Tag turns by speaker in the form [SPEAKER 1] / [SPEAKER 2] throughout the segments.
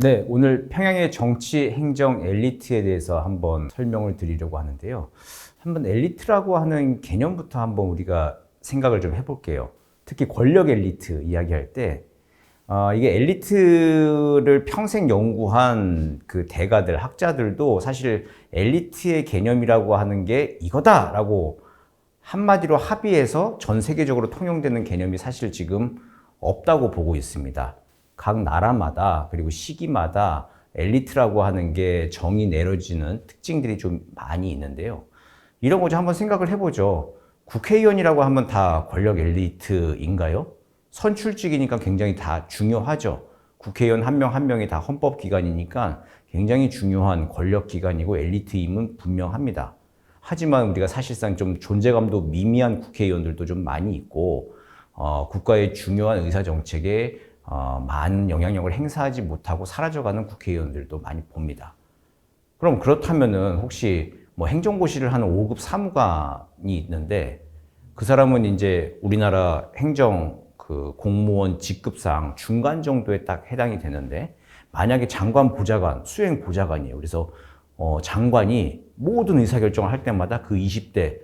[SPEAKER 1] 네, 오늘 평양의 정치, 행정, 엘리트에 대해서 한번 설명을 드리려고 하는데요. 한번 엘리트라고 하는 개념부터 한번 우리가 생각을 좀 해볼게요. 특히 권력 엘리트 이야기할 때, 이게 엘리트를 평생 연구한 그 대가들, 학자들도 사실 엘리트의 개념이라고 하는 게 이거다라고 한마디로 합의해서 전 세계적으로 통용되는 개념이 사실 지금 없다고 보고 있습니다. 각 나라마다 그리고 시기마다 엘리트라고 하는 게 정의 내려지는 특징들이 좀 많이 있는데요. 이런 거 좀 한번 생각을 해보죠. 국회의원이라고 하면 다 권력 엘리트인가요? 선출직이니까 굉장히 다 중요하죠. 국회의원 한 명 한 명이 다 헌법기관이니까 굉장히 중요한 권력기관이고 엘리트임은 분명합니다. 하지만 우리가 사실상 좀 존재감도 미미한 국회의원들도 좀 많이 있고, 국가의 중요한 의사정책에 많은 영향력을 행사하지 못하고 사라져가는 국회의원들도 많이 봅니다. 그럼 그렇다면은 혹시 뭐 행정고시를 하는 5급 사무관이 있는데 그 사람은 이제 우리나라 행정 그 공무원 직급상 중간 정도에 딱 해당이 되는데 만약에 장관 보좌관, 수행 보좌관이에요. 그래서 장관이 모든 의사결정을 할 때마다 그 20대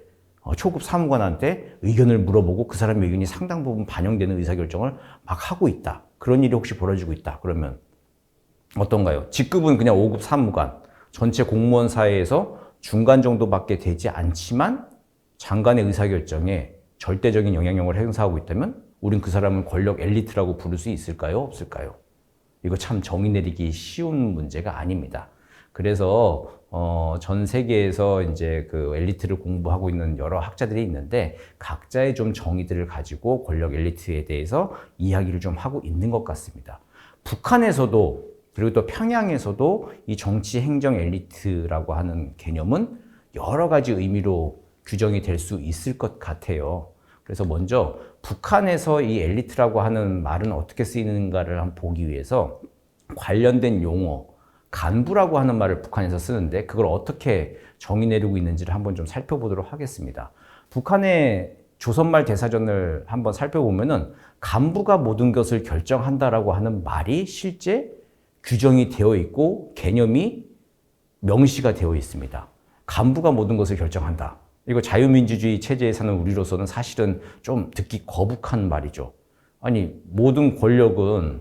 [SPEAKER 1] 초급 사무관한테 의견을 물어보고 그 사람의 의견이 상당 부분 반영되는 의사결정을 막 하고 있다. 그런 일이 혹시 벌어지고 있다. 그러면 어떤가요? 직급은 그냥 5급 사무관, 전체 공무원 사회에서 중간 정도밖에 되지 않지만 장관의 의사결정에 절대적인 영향력을 행사하고 있다면 우린 그 사람을 권력 엘리트라고 부를 수 있을까요? 없을까요? 이거 참 정의 내리기 쉬운 문제가 아닙니다. 그래서 전 세계에서 이제 그 엘리트를 공부하고 있는 여러 학자들이 있는데 각자의 좀 정의들을 가지고 권력 엘리트에 대해서 이야기를 좀 하고 있는 것 같습니다. 북한에서도 그리고 또 평양에서도 이 정치 행정 엘리트라고 하는 개념은 여러 가지 의미로 규정이 될 수 있을 것 같아요. 그래서 먼저 북한에서 이 엘리트라고 하는 말은 어떻게 쓰이는가를 한번 보기 위해서 관련된 용어, 간부라고 하는 말을 북한에서 쓰는데 그걸 어떻게 정의 내리고 있는지를 한번 좀 살펴보도록 하겠습니다. 북한의 조선말 대사전을 한번 살펴보면은 간부가 모든 것을 결정한다라고 하는 말이 실제 규정이 되어 있고 개념이 명시가 되어 있습니다. 간부가 모든 것을 결정한다. 이거 자유민주주의 체제에 사는 우리로서는 사실은 좀 듣기 거북한 말이죠. 아니, 모든 권력은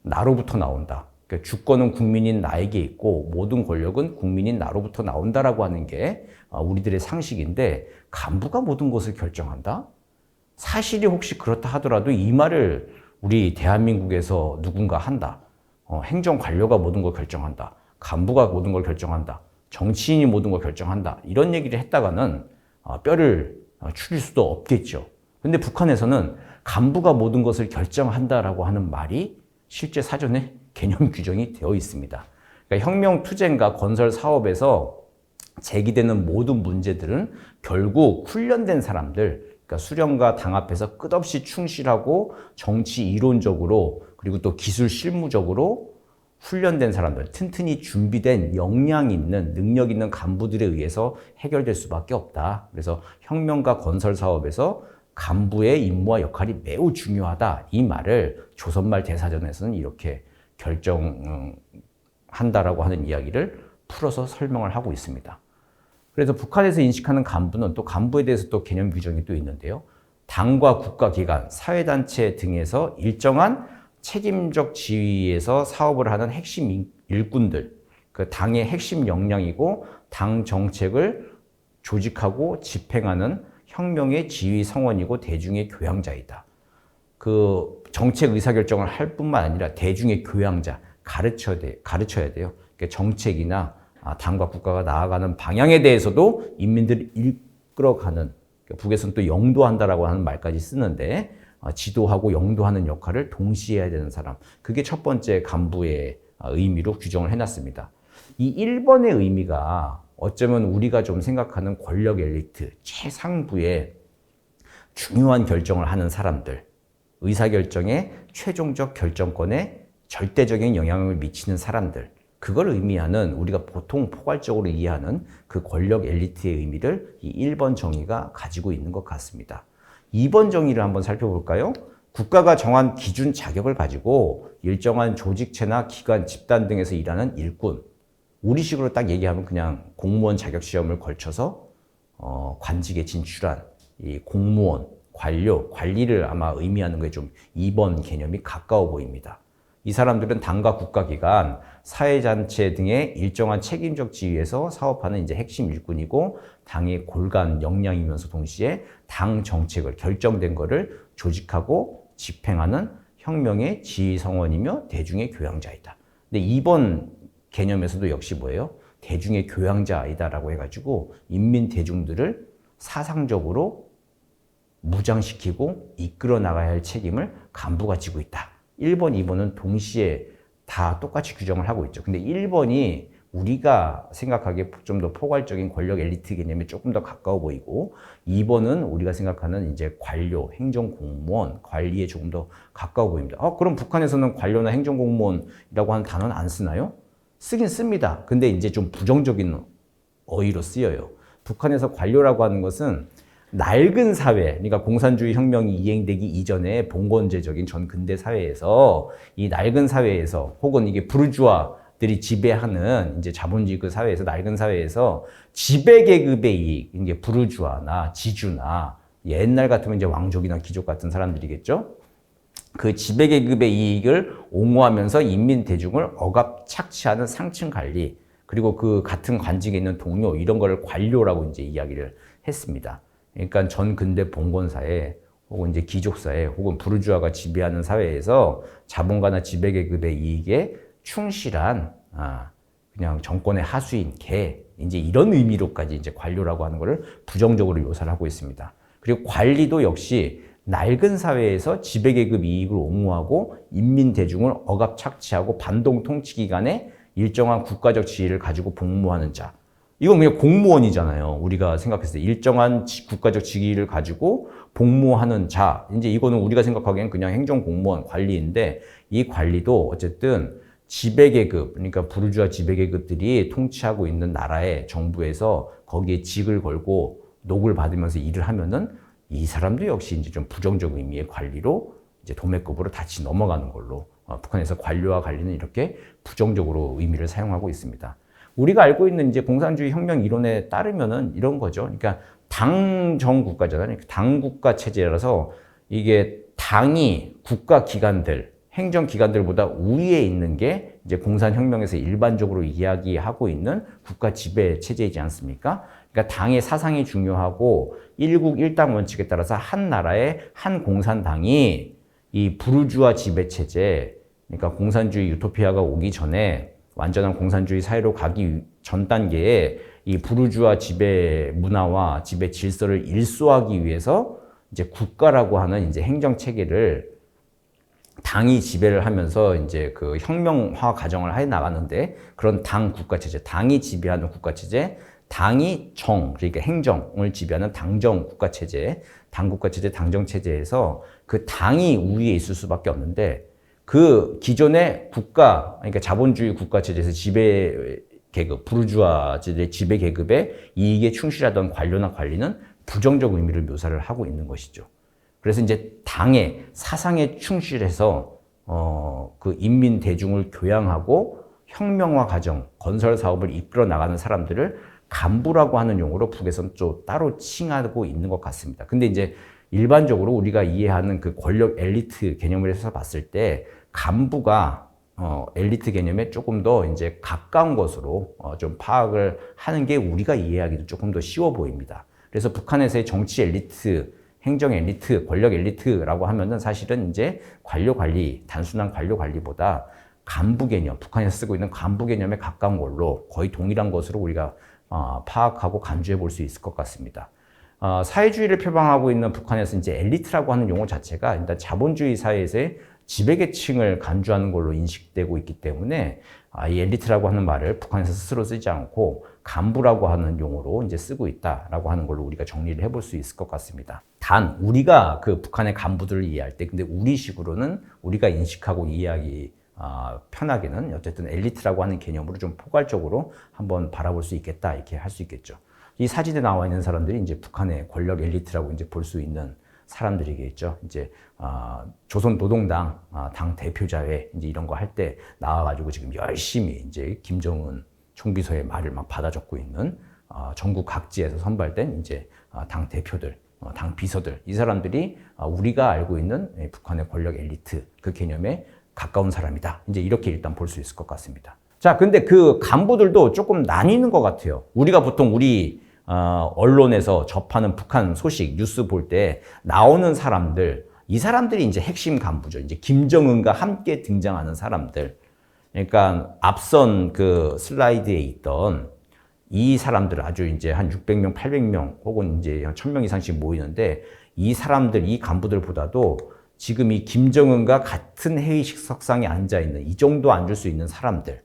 [SPEAKER 1] 나로부터 나온다. 그러니까 주권은 국민인 나에게 있고 모든 권력은 국민인 나로부터 나온다라고 하는 게 우리들의 상식인데 간부가 모든 것을 결정한다? 사실이 혹시 그렇다 하더라도 이 말을 우리 대한민국에서 누군가 한다. 행정관료가 모든 걸 결정한다. 간부가 모든 걸 결정한다. 정치인이 모든 걸 결정한다. 이런 얘기를 했다가는 뼈를 추릴 수도 없겠죠. 근데 북한에서는 간부가 모든 것을 결정한다라고 하는 말이 실제 사전에 개념 규정이 되어 있습니다. 그러니까 혁명 투쟁과 건설 사업에서 제기되는 모든 문제들은 결국 훈련된 사람들, 그러니까 수령과 당 앞에서 끝없이 충실하고 정치 이론적으로 그리고 또 기술 실무적으로 훈련된 사람들, 튼튼히 준비된 역량 있는 능력 있는 간부들에 의해서 해결될 수밖에 없다. 그래서 혁명과 건설 사업에서 간부의 임무와 역할이 매우 중요하다. 이 말을 조선말 대사전에서는 이렇게 결정한다라고 하는 이야기를 풀어서 설명을 하고 있습니다. 그래서 북한에서 인식하는 간부는 또 간부에 대해서 또 개념 규정이 또 있는데요. 당과 국가기관, 사회단체 등에서 일정한 책임적 지위에서 사업을 하는 핵심 일꾼들, 그 당의 핵심 역량이고 당 정책을 조직하고 집행하는 혁명의 지휘 성원이고 대중의 교양자이다. 그 정책 의사결정을 할 뿐만 아니라 대중의 교양자, 가르쳐야 돼요. 그러니까 정책이나 당과 국가가 나아가는 방향에 대해서도 인민들을 이끌어가는, 북에서는 또 영도한다라고 하는 말까지 쓰는데 지도하고 영도하는 역할을 동시에 해야 되는 사람. 그게 첫 번째 간부의 의미로 규정을 해놨습니다. 이 1번의 의미가 어쩌면 우리가 좀 생각하는 권력 엘리트, 최상부의 중요한 결정을 하는 사람들, 의사결정의 최종적 결정권에 절대적인 영향을 미치는 사람들, 그걸 의미하는 우리가 보통 포괄적으로 이해하는 그 권력 엘리트의 의미를 이 1번 정의가 가지고 있는 것 같습니다. 2번 정의를 한번 살펴볼까요? 국가가 정한 기준 자격을 가지고 일정한 조직체나 기관, 집단 등에서 일하는 일꾼. 우리식으로 딱 얘기하면 그냥 공무원 자격 시험을 걸쳐서 관직에 진출한 이 공무원, 관료, 관리를 아마 의미하는 거에 좀 2번 개념이 가까워 보입니다. 이 사람들은 당과 국가기관, 사회단체 등의 일정한 책임적 지위에서 사업하는 이제 핵심 일꾼이고 당의 골간 역량이면서 동시에 당 정책을 결정된 거를 조직하고 집행하는 혁명의 지휘성원이며 대중의 교양자이다. 근데 이번 개념에서도 역시 뭐예요? 대중의 교양자이다라고 해가지고 인민 대중들을 사상적으로 무장시키고 이끌어 나가야 할 책임을 간부가 지고 있다. 1번, 2번은 동시에 다 똑같이 규정을 하고 있죠. 근데 1번이 우리가 생각하기에 좀 더 포괄적인 권력 엘리트 개념에 조금 더 가까워 보이고 2번은 우리가 생각하는 이제 관료, 행정공무원, 관리에 조금 더 가까워 보입니다. 그럼 북한에서는 관료나 행정공무원이라고 하는 단어는 안 쓰나요? 쓰긴 씁니다. 근데 이제 좀 부정적인 어휘로 쓰여요. 북한에서 관료라고 하는 것은 낡은 사회, 그러니까 공산주의 혁명이 이행되기 이전에 봉건제적인 전 근대 사회에서 이 낡은 사회에서 혹은 이게 부르주아들이 지배하는 이제 자본주의 그 사회에서 낡은 사회에서 지배계급의 이익, 이게 부르주아나 지주나 옛날 같으면 이제 왕족이나 귀족 같은 사람들이겠죠. 그 지배계급의 이익을 옹호하면서 인민 대중을 억압 착취하는 상층 관리, 그리고 그 같은 관직에 있는 동료 이런 거를 관료라고 이제 이야기를 했습니다. 그러니까 전 근대 봉건사회 혹은 이제 귀족사회 혹은 부르주아가 지배하는 사회에서 자본가나 지배계급의 이익에 충실한 그냥 정권의 하수인 개 이제 이런 의미로까지 이제 관료라고 하는 것을 부정적으로 묘사를 하고 있습니다. 그리고 관리도 역시 낡은 사회에서 지배계급 이익을 옹호하고 인민 대중을 억압 착취하고 반동 통치 기간에 일정한 국가적 지위를 가지고 복무하는 자. 이건 그냥 공무원이잖아요. 우리가 생각했을 때 일정한 국가적 직위를 가지고 복무하는 자. 이제 이거는 우리가 생각하기엔 그냥 행정공무원 관리인데 이 관리도 어쨌든 지배계급, 그러니까 부르주아 지배계급들이 통치하고 있는 나라의 정부에서 거기에 직을 걸고 녹을 받으면서 일을 하면은 이 사람도 역시 이제 좀 부정적 의미의 관리로 이제 도매급으로 다시 넘어가는 걸로 북한에서 관료와 관리는 이렇게 부정적으로 의미를 사용하고 있습니다. 우리가 알고 있는 이제 공산주의 혁명 이론에 따르면은 이런 거죠. 그러니까 당정 국가잖아요. 당 국가 체제라서 이게 당이 국가 기관들, 행정 기관들보다 우위에 있는 게 이제 공산혁명에서 일반적으로 이야기하고 있는 국가 지배 체제이지 않습니까? 그러니까 당의 사상이 중요하고 일국 일당 원칙에 따라서 한 나라의 한 공산당이 이 부르주아 지배 체제, 그러니까 공산주의 유토피아가 오기 전에 완전한 공산주의 사회로 가기 전 단계에 이 부르주아 지배 문화와 지배 질서를 일소하기 위해서 이제 국가라고 하는 이제 행정 체계를 당이 지배를 하면서 이제 그 혁명화 과정을 해 나가는데 그런 당 국가 체제, 당이 지배하는 국가 체제, 당이 그러니까 행정을 지배하는 당정 국가 체제, 당 국가 체제, 당정 체제에서 그 당이 우위에 있을 수밖에 없는데 그 기존의 국가, 그러니까 자본주의 국가 체제에서 지배 계급, 부르주아의 지배 계급의 이익에 충실하던 관료나 관리는 부정적 의미를 묘사를 하고 있는 것이죠. 그래서 이제 당의 사상에 충실해서 그 인민 대중을 교양하고 혁명화 과정, 건설 사업을 이끌어 나가는 사람들을 간부라고 하는 용어로 북에서는 좀 따로 칭하고 있는 것 같습니다. 근데 이제 일반적으로 우리가 이해하는 그 권력 엘리트 개념을 해서 봤을 때 간부가 엘리트 개념에 조금 더 이제 가까운 것으로 좀 파악을 하는 게 우리가 이해하기도 조금 더 쉬워 보입니다. 그래서 북한에서의 정치 엘리트, 행정 엘리트, 권력 엘리트라고 하면은 사실은 이제 관료 관리, 단순한 관료 관리보다 간부 개념, 북한에서 쓰고 있는 간부 개념에 가까운 걸로 거의 동일한 것으로 우리가 파악하고 간주해 볼 수 있을 것 같습니다. 사회주의를 표방하고 있는 북한에서 이제 엘리트라고 하는 용어 자체가 일단 자본주의 사회에서의 지배계층을 간주하는 걸로 인식되고 있기 때문에 이 엘리트라고 하는 말을 북한에서 스스로 쓰지 않고 간부라고 하는 용어로 이제 쓰고 있다라고 하는 걸로 우리가 정리를 해볼 수 있을 것 같습니다. 단 우리가 그 북한의 간부들을 이해할 때 근데 우리식으로는 우리가 인식하고 이해하기 편하게는 어쨌든 엘리트라고 하는 개념으로 좀 포괄적으로 한번 바라볼 수 있겠다 이렇게 할 수 있겠죠. 이 사진에 나와 있는 사람들이 이제 북한의 권력 엘리트라고 이제 볼 수 있는 사람들이겠죠. 이제 조선 노동당 당 대표자회 이제 이런 거 할 때 나와가지고 지금 열심히 이제 김정은 총비서의 말을 막 받아 적고 있는 전국 각지에서 선발된 이제 당 대표들, 당 비서들, 이 사람들이 우리가 알고 있는 북한의 권력 엘리트 그 개념에 가까운 사람이다. 이제 이렇게 일단 볼 수 있을 것 같습니다. 자, 근데 그 간부들도 조금 나뉘는 것 같아요. 우리가 보통 우리 언론에서 접하는 북한 소식, 뉴스 볼 때 나오는 사람들, 이 사람들이 이제 핵심 간부죠. 이제 김정은과 함께 등장하는 사람들. 그러니까 앞선 그 슬라이드에 있던 이 사람들 아주 이제 한 600명, 800명 혹은 이제 한 1000명 이상씩 모이는데 이 사람들, 이 간부들보다도 지금 이 김정은과 같은 회의석상에 앉아 있는 이 정도 앉을 수 있는 사람들,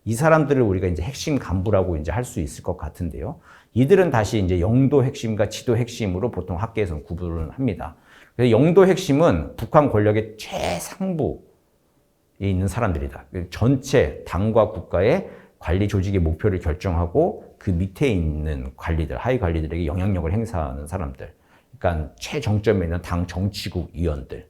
[SPEAKER 1] 이 사람들을 우리가 이제 핵심 간부라고 이제 할 수 있을 것 같은데요. 이들은 다시 이제 영도 핵심과 지도 핵심으로 보통 학계에서는 구분을 합니다. 그래서 영도 핵심은 북한 권력의 최상부에 있는 사람들이다. 전체 당과 국가의 관리 조직의 목표를 결정하고 그 밑에 있는 관리들, 하위 관리들에게 영향력을 행사하는 사람들. 그러니까 최정점에 있는 당 정치국 위원들.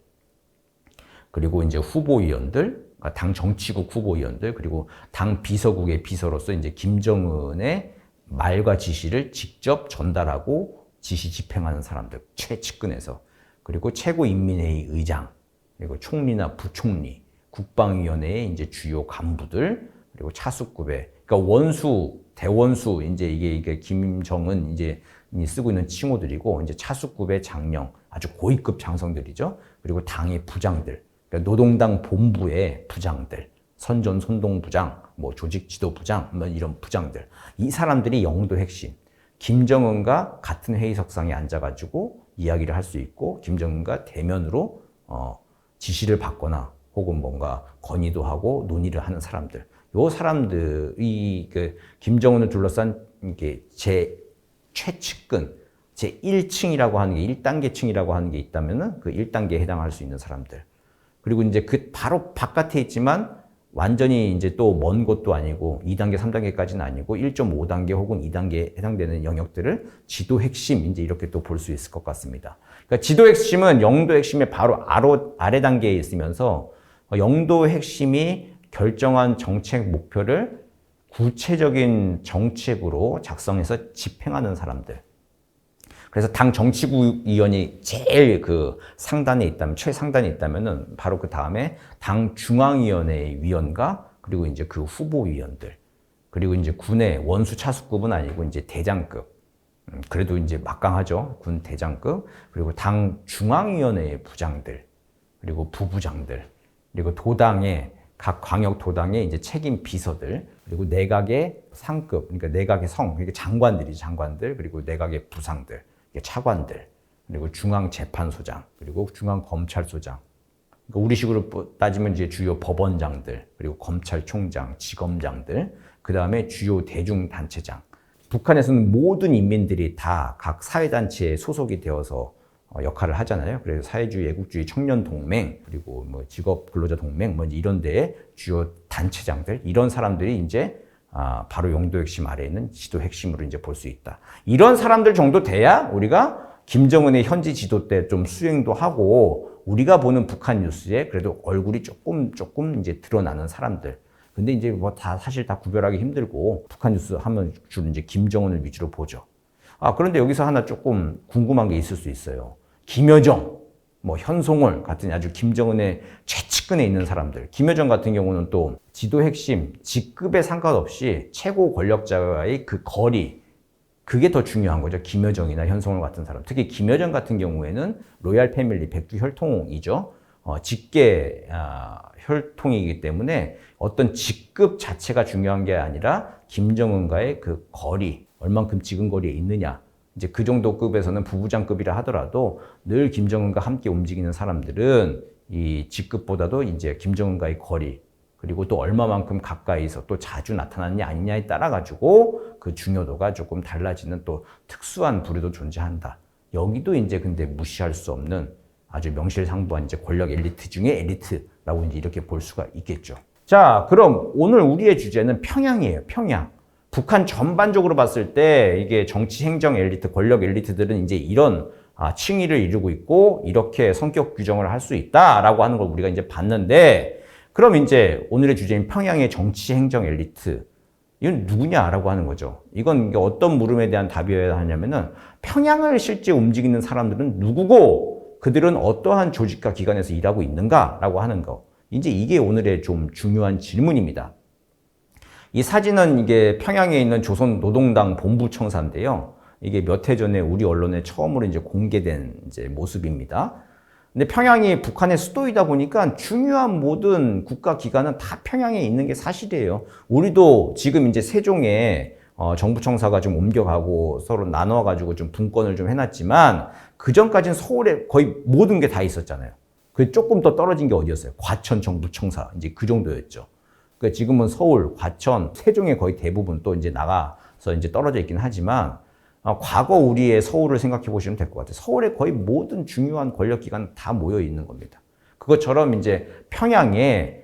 [SPEAKER 1] 그리고 이제 후보위원들, 당 정치국 후보위원들, 그리고 당 비서국의 비서로서 이제 김정은의 말과 지시를 직접 전달하고 지시 집행하는 사람들, 최측근에서. 그리고 최고인민회의 의장, 그리고 총리나 부총리, 국방위원회의 이제 주요 간부들, 그리고 차수급의, 그러니까 원수, 대원수, 이제 이게 김정은 이제 쓰고 있는 칭호들이고, 이제 차수급의 장령, 아주 고위급 장성들이죠. 그리고 당의 부장들, 그러니까 노동당 본부의 부장들, 선전 선동부장, 뭐 조직지도부장, 뭐 이런 부장들. 이 사람들이 영도 핵심. 김정은과 같은 회의석상에 앉아가지고 이야기를 할 수 있고, 김정은과 대면으로 지시를 받거나 혹은 뭔가 건의도 하고 논의를 하는 사람들. 요 사람들이 그 김정은을 둘러싼 이게 제 최측근, 제 1층이라고 하는 게 1단계층이라고 하는 게 있다면은 그 1단계에 해당할 수 있는 사람들. 그리고 이제 그 바로 바깥에 있지만 완전히 이제 또 먼 곳도 아니고 2단계, 3단계까지는 아니고 1.5단계 혹은 2단계에 해당되는 영역들을 지도 핵심 이제 이렇게 또 볼 수 있을 것 같습니다. 그러니까 지도 핵심은 영도 핵심의 바로 아래 단계에 있으면서 영도 핵심이 결정한 정책 목표를 구체적인 정책으로 작성해서 집행하는 사람들. 그래서 당 정치국위원이 제일 그 상단에 있다면, 최상단에 있다면은 바로 그 다음에 당 중앙위원회의 위원과 그리고 이제 그 후보위원들. 그리고 이제 군의 원수 차수급은 아니고 이제 대장급. 그래도 이제 막강하죠. 군 대장급. 그리고 당 중앙위원회의 부장들. 그리고 부부장들. 그리고 도당의 각 광역 도당의 이제 책임 비서들. 그리고 내각의 상급. 그러니까 내각의 성. 그러니까 장관들이죠. 장관들. 그리고 내각의 부상들. 차관들, 그리고 중앙재판소장, 그리고 중앙검찰소장. 그러니까 우리식으로 따지면 이제 주요 법원장들, 그리고 검찰총장, 지검장들, 그 다음에 주요 대중단체장. 북한에서는 모든 인민들이 다 각 사회단체에 소속이 되어서 역할을 하잖아요. 그래서 사회주의, 애국주의 청년동맹, 그리고 뭐 직업근로자동맹, 뭐 이런 데에 주요 단체장들, 이런 사람들이 이제 바로 영도 핵심 아래에 있는 지도 핵심으로 이제 볼 수 있다. 이런 사람들 정도 돼야 우리가 김정은의 현지 지도 때 좀 수행도 하고 우리가 보는 북한 뉴스에 그래도 얼굴이 조금 이제 드러나는 사람들. 근데 이제 뭐 다 사실 다 구별하기 힘들고 북한 뉴스 하면 주로 이제 김정은을 위주로 보죠. 그런데 여기서 하나 조금 궁금한 게 있을 수 있어요. 김여정, 뭐 현송월 같은 아주 김정은의 최측근에 있는 사람들. 김여정 같은 경우는 또 지도 핵심, 직급에 상관없이 최고 권력자와의 그 거리, 그게 더 중요한 거죠. 김여정이나 현송월 같은 사람. 특히 김여정 같은 경우에는 로얄 패밀리 백두 혈통이죠. 직계 혈통이기 때문에 어떤 직급 자체가 중요한 게 아니라 김정은과의 그 거리, 얼만큼 지근거리에 있느냐. 이제 그 정도 급에서는 부부장급이라 하더라도 늘 김정은과 함께 움직이는 사람들은 이 직급보다도 이제 김정은과의 거리, 그리고 또 얼마만큼 가까이서 또 자주 나타나느냐 아니냐에 따라 가지고 그 중요도가 조금 달라지는 또 특수한 부류도 존재한다. 여기도 이제 근데 무시할 수 없는 아주 명실상부한 이제 권력 엘리트 중에 엘리트라고 이제 이렇게 볼 수가 있겠죠. 자, 그럼 오늘 우리의 주제는 평양이에요. 평양. 북한 전반적으로 봤을 때 이게 정치 행정 엘리트, 권력 엘리트들은 이제 이런 칭의를 이루고 있고 이렇게 성격 규정을 할 수 있다라고 하는 걸 우리가 이제 봤는데, 그럼 이제 오늘의 주제인 평양의 정치 행정 엘리트, 이건 누구냐라고 하는 거죠. 이건 어떤 물음에 대한 답이어야 하냐면은 평양을 실제 움직이는 사람들은 누구고 그들은 어떠한 조직과 기관에서 일하고 있는가라고 하는 거. 이제 이게 오늘의 좀 중요한 질문입니다. 이 사진은 이게 평양에 있는 조선노동당 본부청사인데요. 이게 몇 해 전에 우리 언론에 처음으로 이제 공개된 이제 모습입니다. 근데 평양이 북한의 수도이다 보니까 중요한 모든 국가 기관은 다 평양에 있는 게 사실이에요. 우리도 지금 이제 세종에 정부청사가 좀 옮겨가고 서로 나눠가지고 좀 분권을 좀 해놨지만 그 전까지는 서울에 거의 모든 게 다 있었잖아요. 그 조금 더 떨어진 게 어디였어요? 과천 정부청사 이제 그 정도였죠. 그러니까 지금은 서울, 과천, 세종에 거의 대부분 또 이제 나가서 이제 떨어져 있긴 하지만 과거 우리의 서울을 생각해 보시면 될 것 같아요. 서울에 거의 모든 중요한 권력기관은 다 모여 있는 겁니다. 그것처럼 이제 평양에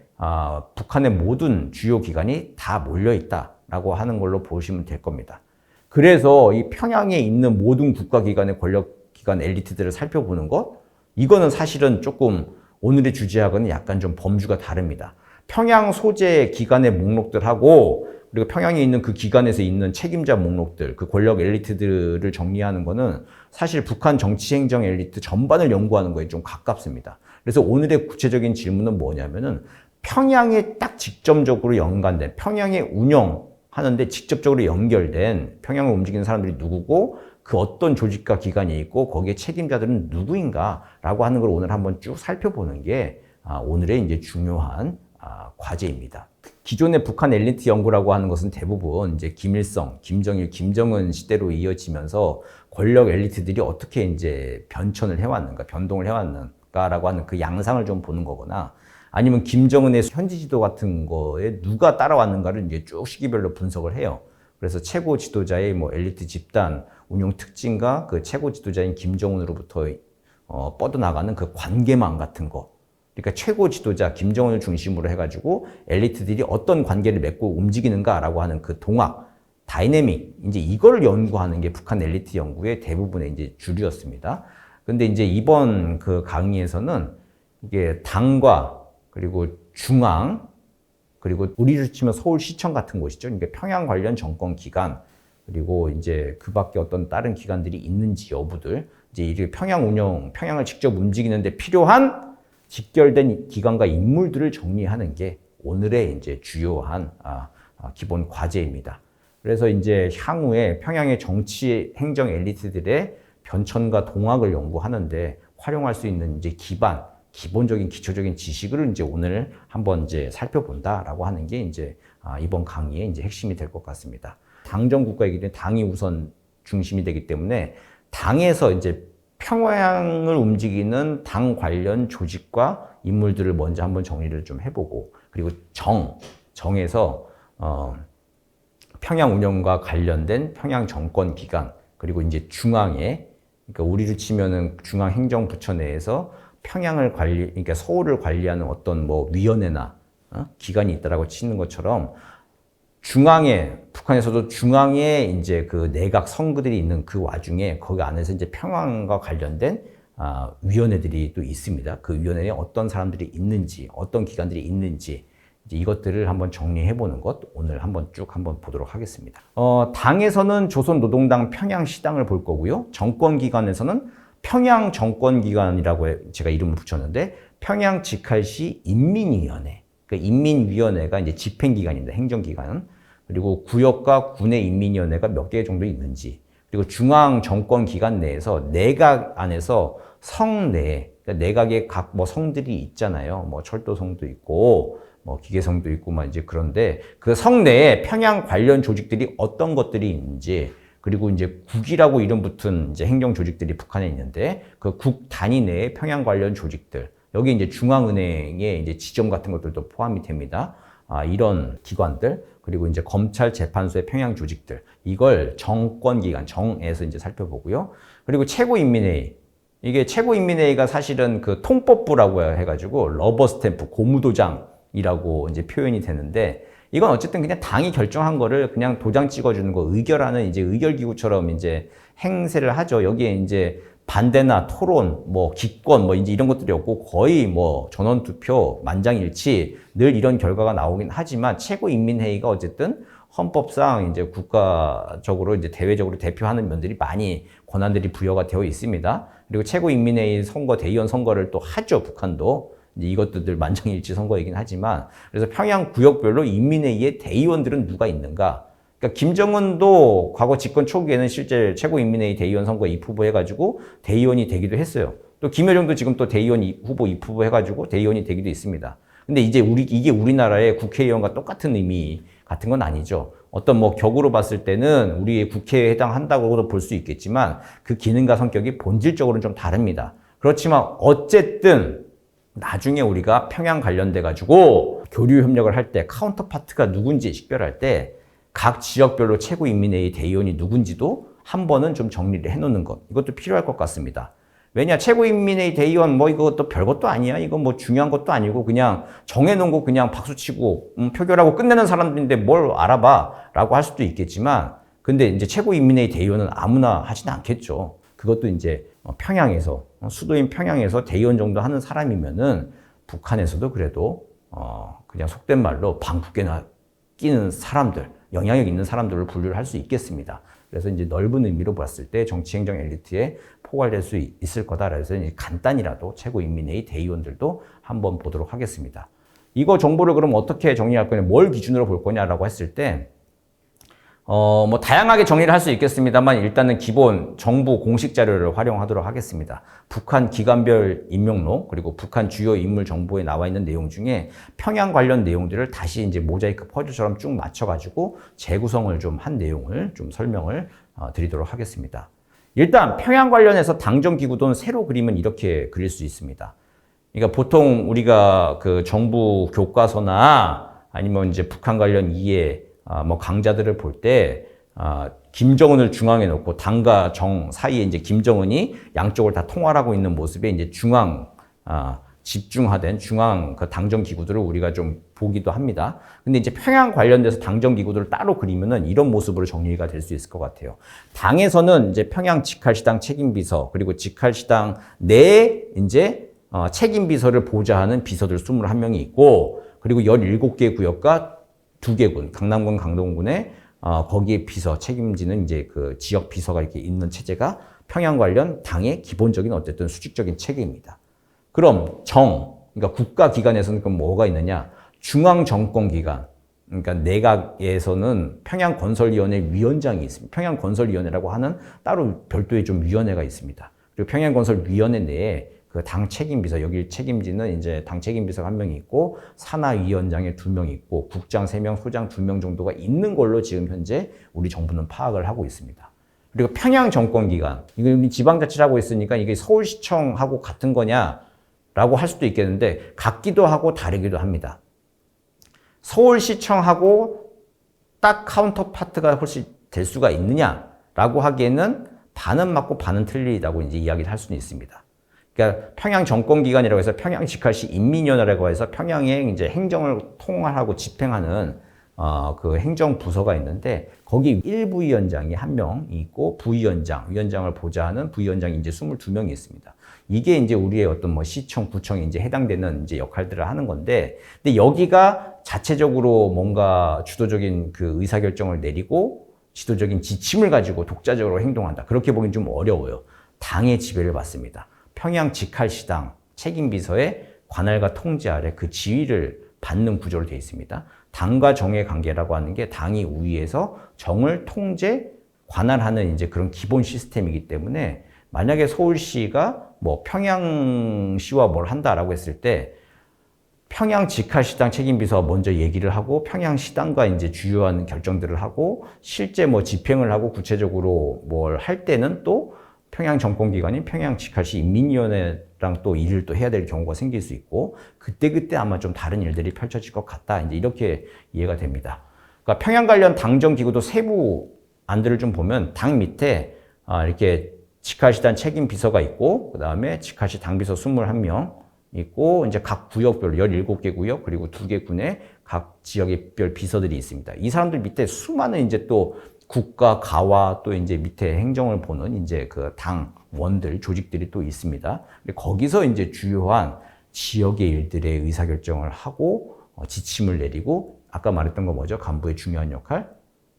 [SPEAKER 1] 북한의 모든 주요 기관이 다 몰려 있다라고 하는 걸로 보시면 될 겁니다. 그래서 이 평양에 있는 모든 국가기관의 권력기관 엘리트들을 살펴보는 것, 이거는 사실은 조금 오늘의 주제하고는 약간 좀 범주가 다릅니다. 평양 소재 기관의 목록들하고 그리고 평양에 있는 그 기관에서 있는 책임자 목록들, 그 권력 엘리트들을 정리하는 거는 사실 북한 정치 행정 엘리트 전반을 연구하는 거에 좀 가깝습니다. 그래서 오늘의 구체적인 질문은 뭐냐면은 평양에 딱 직접적으로 연관된, 평양에 운영하는데 직접적으로 연결된 평양을 움직이는 사람들이 누구고 그 어떤 조직과 기관이 있고 거기에 책임자들은 누구인가라고 하는 걸 오늘 한번 쭉 살펴보는 게 오늘의 이제 중요한 과제입니다. 기존의 북한 엘리트 연구라고 하는 것은 대부분 이제 김일성, 김정일, 김정은 시대로 이어지면서 권력 엘리트들이 어떻게 이제 변천을 해왔는가, 변동을 해왔는가라고 하는 그 양상을 좀 보는 거거나 아니면 김정은의 현지 지도 같은 거에 누가 따라왔는가를 이제 쭉 시기별로 분석을 해요. 그래서 최고 지도자의 뭐 엘리트 집단 운용 특징과 그 최고 지도자인 김정은으로부터 뻗어나가는 그 관계망 같은 거. 그러니까 최고 지도자 김정은을 중심으로 해가지고 엘리트들이 어떤 관계를 맺고 움직이는가라고 하는 그 동학, 다이내믹, 이제 이걸 연구하는 게 북한 엘리트 연구의 대부분의 이제 주류였습니다. 근데 이제 이번 그 강의에서는 이게 당과 그리고 중앙, 그리고 우리로 치면 서울시청 같은 곳이죠. 그러니까 평양 관련 정권 기관, 그리고 이제 그 밖에 어떤 다른 기관들이 있는지 여부들, 이제 이게 평양 운영, 평양을 직접 움직이는데 필요한 직결된 기관과 인물들을 정리하는 게 오늘의 이제 주요한 기본 과제입니다. 그래서 이제 향후에 평양의 정치 행정 엘리트들의 변천과 동학을 연구하는데 활용할 수 있는 이제 기본적인 기초적인 지식을 이제 오늘 한번 이제 살펴본다라고 하는 게 이제 이번 강의의 이제 핵심이 될 것 같습니다. 당정 국가이기 때문에 당이 우선 중심이 되기 때문에 당에서 이제 평양을 움직이는 당 관련 조직과 인물들을 먼저 한번 정리를 좀 해보고, 그리고 정에서 평양 운영과 관련된 평양 정권 기관, 그리고 이제 중앙에, 그러니까 우리를 치면은 중앙행정부처 내에서 평양을 그러니까 서울을 관리하는 어떤 뭐 위원회나 기관이 있다라고 치는 것처럼 북한에서도 중앙에 이제 그 내각 성구들이 있는 그 와중에 거기 안에서 이제 평양과 관련된 위원회들이 또 있습니다. 그 위원회에 어떤 사람들이 있는지, 어떤 기관들이 있는지, 이제 이것들을 한번 정리해 보는 것 오늘 한번 쭉 한번 보도록 하겠습니다. 당에서는 조선노동당 평양시당을 볼 거고요. 정권기관에서는 평양정권기관이라고 제가 이름을 붙였는데 평양직할시 인민위원회, 그러니까 인민위원회가 이제 집행기관입니다. 행정기관은. 그리고 구역과 군의 인민위원회가 몇 개 정도 있는지, 그리고 중앙정권기관 내에서 내각 안에서 성 내에, 그러니까 내각에 각 뭐 성들이 있잖아요. 뭐 철도성도 있고 뭐 기계성도 있고 막 이제 그런데 그 성 내에 평양 관련 조직들이 어떤 것들이 있는지, 그리고 이제 국이라고 이름 붙은 이제 행정 조직들이 북한에 있는데 그 국 단위 내에 평양 관련 조직들, 여기 이제 중앙은행의 이제 지점 같은 것들도 포함이 됩니다. 이런 기관들, 그리고 이제 검찰 재판소의 평양 조직들, 이걸 정권기관, 정에서 이제 살펴보고요. 그리고 최고인민회의, 이게 최고인민회의가 사실은 그 통법부라고 해가지고 러버 스탬프, 고무도장이라고 이제 표현이 되는데, 이건 어쨌든 그냥 당이 결정한 거를 그냥 도장 찍어주는 거, 의결하는 이제 의결기구처럼 이제 행세를 하죠. 여기에 이제 반대나 토론, 뭐 기권, 뭐 이제 이런 것들이 없고 거의 뭐 전원 투표, 만장일치 늘 이런 결과가 나오긴 하지만 최고인민회의가 어쨌든 헌법상 이제 국가적으로 이제 대외적으로 대표하는 면들이 많이 권한들이 부여가 되어 있습니다. 그리고 최고인민회의 선거, 대의원 선거를 또 하죠, 북한도. 이제 이것도 늘 만장일치 선거이긴 하지만 그래서 평양 구역별로 인민회의의 대의원들은 누가 있는가? 그러니까 김정은도 과거 집권 초기에는 실제 최고인민회의 대의원 선거에 입후보해가지고 대의원이 되기도 했어요. 또 김여정도 지금 또 대의원 후보 입후보해가지고 대의원이 되기도 있습니다. 근데 이제 이게 우리나라의 국회의원과 똑같은 의미 같은 건 아니죠. 어떤 뭐 격으로 봤을 때는 우리의 국회에 해당한다고도 볼 수 있겠지만 그 기능과 성격이 본질적으로는 좀 다릅니다. 그렇지만 어쨌든 나중에 우리가 평양 관련돼 가지고 교류 협력을 할 때 카운터파트가 누군지 식별할 때 각 지역별로 최고인민회의 대의원이 누군지도 한 번은 좀 정리를 해놓는 것, 이것도 필요할 것 같습니다. 왜냐, 최고인민회의 대의원 뭐 이것도 별것도 아니야. 이거 뭐 중요한 것도 아니고 그냥 정해놓은 거 그냥 박수치고 표결하고 끝내는 사람들인데 뭘 알아봐 라고 할 수도 있겠지만 근데 이제 최고인민회의 대의원은 아무나 하지는 않겠죠. 그것도 이제 평양에서 수도인 평양에서 대의원 정도 하는 사람이면은 북한에서도 그래도 그냥 속된 말로 방귀깨나 끼는 사람들, 영향력 있는 사람들을 분류를 할 수 있겠습니다. 그래서 이제 넓은 의미로 봤을 때 정치행정 엘리트에 포괄될 수 있을 거다. 그래서 간단히라도 최고인민회의 대의원들도 한번 보도록 하겠습니다. 이거 정보를 그럼 어떻게 정리할 거냐, 뭘 기준으로 볼 거냐라고 했을 때, 뭐 다양하게 정리를 할 수 있겠습니다만 일단은 기본 정부 공식 자료를 활용하도록 하겠습니다. 북한 기관별 임명록 그리고 북한 주요 인물 정보에 나와 있는 내용 중에 평양 관련 내용들을 다시 이제 모자이크 퍼즐처럼 쭉 맞춰가지고 재구성을 좀 한 내용을 좀 설명을 드리도록 하겠습니다. 일단 평양 관련해서 당정 기구도는 세로 그리면 이렇게 그릴 수 있습니다. 그러니까 보통 우리가 그 정부 교과서나 아니면 이제 북한 관련 이해 뭐 강좌들을 볼 때 김정은을 중앙에 놓고 당과 정 사이에 이제 김정은이 양쪽을 다 통할하고 있는 모습에 이제 중앙 집중화된 중앙 그 당정 기구들을 우리가 좀 보기도 합니다. 근데 이제 평양 관련돼서 당정 기구들을 따로 그리면은 이런 모습으로 정리가 될 수 있을 것 같아요. 당에서는 이제 평양 직할시당 책임비서 그리고 직할시당 내에 이제 책임비서를 보좌하는 비서들 21명이 있고 그리고 17개 구역과 2개 군, 강남군, 강동군에 거기에 비서 책임지는 이제 그 지역 비서가 이렇게 있는 체제가 평양 관련 당의 기본적인 어쨌든 수직적인 체계입니다. 그럼 그러니까 국가기관에서는 그럼 뭐가 있느냐? 중앙정권기관, 그러니까 내각에서는 평양건설위원회 위원장이 있습니다. 평양건설위원회라고 하는 따로 별도의 좀 위원회가 있습니다. 그리고 평양건설위원회 내에 그 당 책임비서, 여기 책임지는 이제 당 책임비서가 1명이 있고, 산하위원장에 2명 있고, 국장 3명, 소장 2명 정도가 있는 걸로 지금 현재 우리 정부는 파악을 하고 있습니다. 그리고 평양정권기관, 이거 우리 지방자치를 하고 있으니까 이게 서울시청하고 같은 거냐라고 할 수도 있겠는데, 같기도 하고 다르기도 합니다. 서울시청하고 딱 카운터파트가 훨씬 될 수가 있느냐라고 하기에는 반은 맞고 반은 틀리다고 이제 이야기를 할 수는 있습니다. 그러니까 평양 정권기관이라고 해서 평양 직할시 인민위원회라고 해서 평양의 이제 행정을 통할하고 집행하는 그 행정부서가 있는데 거기 1부위원장이 1명 있고 위원장을 보좌하는 부위원장이 이제 22명이 있습니다. 이게 이제 우리의 어떤 뭐 시청, 구청에 이제 해당되는 이제 역할들을 하는 건데, 근데 여기가 자체적으로 뭔가 주도적인 그 의사결정을 내리고 지도적인 지침을 가지고 독자적으로 행동한다. 그렇게 보기는 좀 어려워요. 당의 지배를 받습니다. 평양 직할시당 책임비서의 관할과 통제 아래 그 지위를 받는 구조로 되어 있습니다. 당과 정의 관계라고 하는 게 당이 우위에서 정을 통제, 관할하는 이제 그런 기본 시스템이기 때문에 만약에 서울시가 뭐 평양시와 뭘 한다라고 했을 때 평양 직할시당 책임비서가 먼저 얘기를 하고 평양시당과 이제 주요한 결정들을 하고 실제 뭐 집행을 하고 구체적으로 뭘 할 때는 또 평양 정권기관인 평양 직할시 인민위원회랑 또 일을 또 해야 될 경우가 생길 수 있고 그때 아마 좀 다른 일들이 펼쳐질 것 같다. 이제 이렇게 이해가 됩니다. 그러니까 평양 관련 당정 기구도 세부 안들을 좀 보면 당 밑에 이렇게 직할시당 책임 비서가 있고 그다음에 직할시 당비서 21명 있고 이제 각 구역별로 17개 구역 그리고 2개 군에 각 지역의 별 비서들이 있습니다. 이 사람들 밑에 수많은 이제 또 국가, 가와 또 이제 밑에 행정을 보는 이제 그 당원들, 조직들이 또 있습니다. 거기서 이제 주요한 지역의 일들의 의사결정을 하고 지침을 내리고 아까 말했던 거 뭐죠? 간부의 중요한 역할,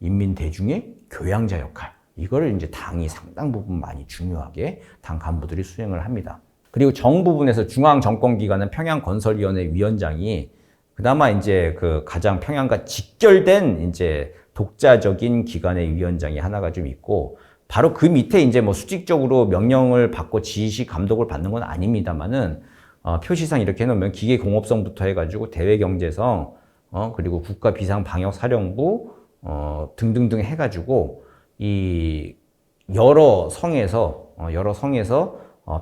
[SPEAKER 1] 인민 대중의 교양자 역할. 이거를 이제 당이 상당 부분 많이 중요하게 당 간부들이 수행을 합니다. 그리고 정 부분에서 중앙정권기관은 평양건설위원회 위원장이 그나마 이제 그 가장 평양과 직결된 이제 독자적인 기관의 위원장이 하나가 좀 있고 바로 그 밑에 이제 뭐 수직적으로 명령을 받고 지시 감독을 받는 건 아닙니다만은 표시상 이렇게 해놓으면 기계공업성부터 해가지고 대외경제성 그리고 국가비상방역사령부 등등등 해가지고 이 여러 성에서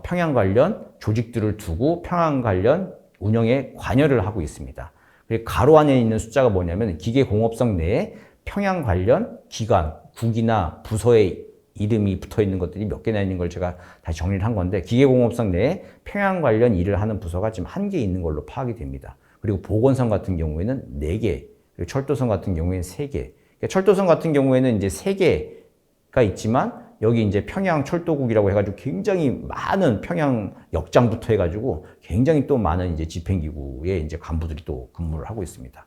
[SPEAKER 1] 평양 관련 조직들을 두고 평양 관련 운영에 관여를 하고 있습니다. 그리고 가로 안에 있는 숫자가 뭐냐면 기계공업성 내에 평양 관련 기관, 국이나 부서의 이름이 붙어 있는 것들이 몇 개나 있는 걸 제가 다시 정리를 한 건데 기계공업성 내에 평양 관련 일을 하는 부서가 지금 1개 있는 걸로 파악이 됩니다. 그리고 보건성 같은 경우에는 4개, 그리고 철도성 같은 경우에는 3개. 그러니까 철도성 같은 경우에는 이제 3개가 있지만 여기 이제 평양 철도국이라고 해가지고 굉장히 많은 평양 역장부터 해가지고 굉장히 또 많은 이제 집행기구의 이제 간부들이 또 근무를 하고 있습니다.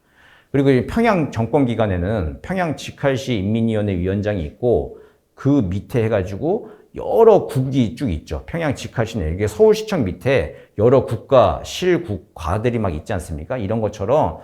[SPEAKER 1] 그리고 평양 정권기관에는 평양 직할시 인민위원회 위원장이 있고 그 밑에 해가지고 여러 국이 쭉 있죠. 평양 직할시는 이게 서울시청 밑에 여러 국가, 실국, 과들이 막 있지 않습니까? 이런 것처럼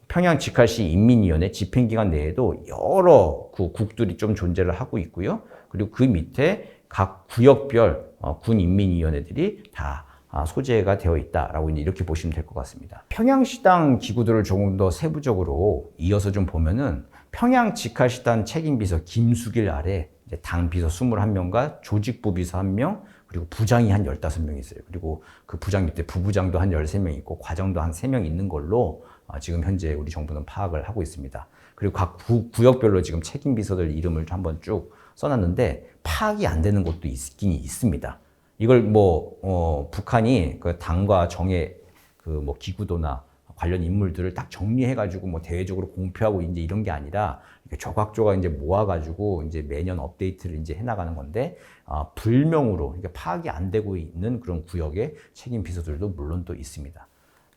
[SPEAKER 1] 평양 직할시 인민위원회 집행기관 내에도 여러 국들이 좀 존재를 하고 있고요. 그리고 그 밑에 각 구역별 군인민위원회들이 다 소재가 되어 있다라고 이렇게 보시면 될 것 같습니다. 평양시당 기구들을 조금 더 세부적으로 이어서 좀 보면은 평양 직할시당 책임비서 김수길 아래 당 비서 21명과 조직부 비서 1명, 그리고 부장이 한 15명 있어요. 그리고 그 부장 밑에 부부장도 한 13명 있고 과정도 한 3명 있는 걸로 지금 현재 우리 정부는 파악을 하고 있습니다. 그리고 각 구역별로 지금 책임비서들 이름을 한번 쭉 써놨는데 파악이 안 되는 곳도 있긴 있습니다. 이걸 북한이 그 당과 정의 그 기구도나 관련 인물들을 딱 정리해가지고 대외적으로 공표하고 이제 이런 게 아니라 조각조각 이제 모아가지고 이제 매년 업데이트를 이제 해나가는 건데 불명으로 파악이 안 되고 있는 그런 구역의 책임 비서들도 물론 또 있습니다.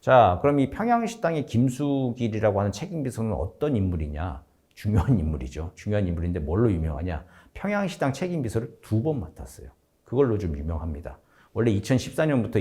[SPEAKER 1] 자, 그럼 이 평양시당의 김수길이라고 하는 책임 비서는 어떤 인물이냐? 중요한 인물이죠. 중요한 인물인데 뭘로 유명하냐? 평양시당 책임 비서를 2번 맡았어요. 그걸로 좀 유명합니다. 원래 2014년부터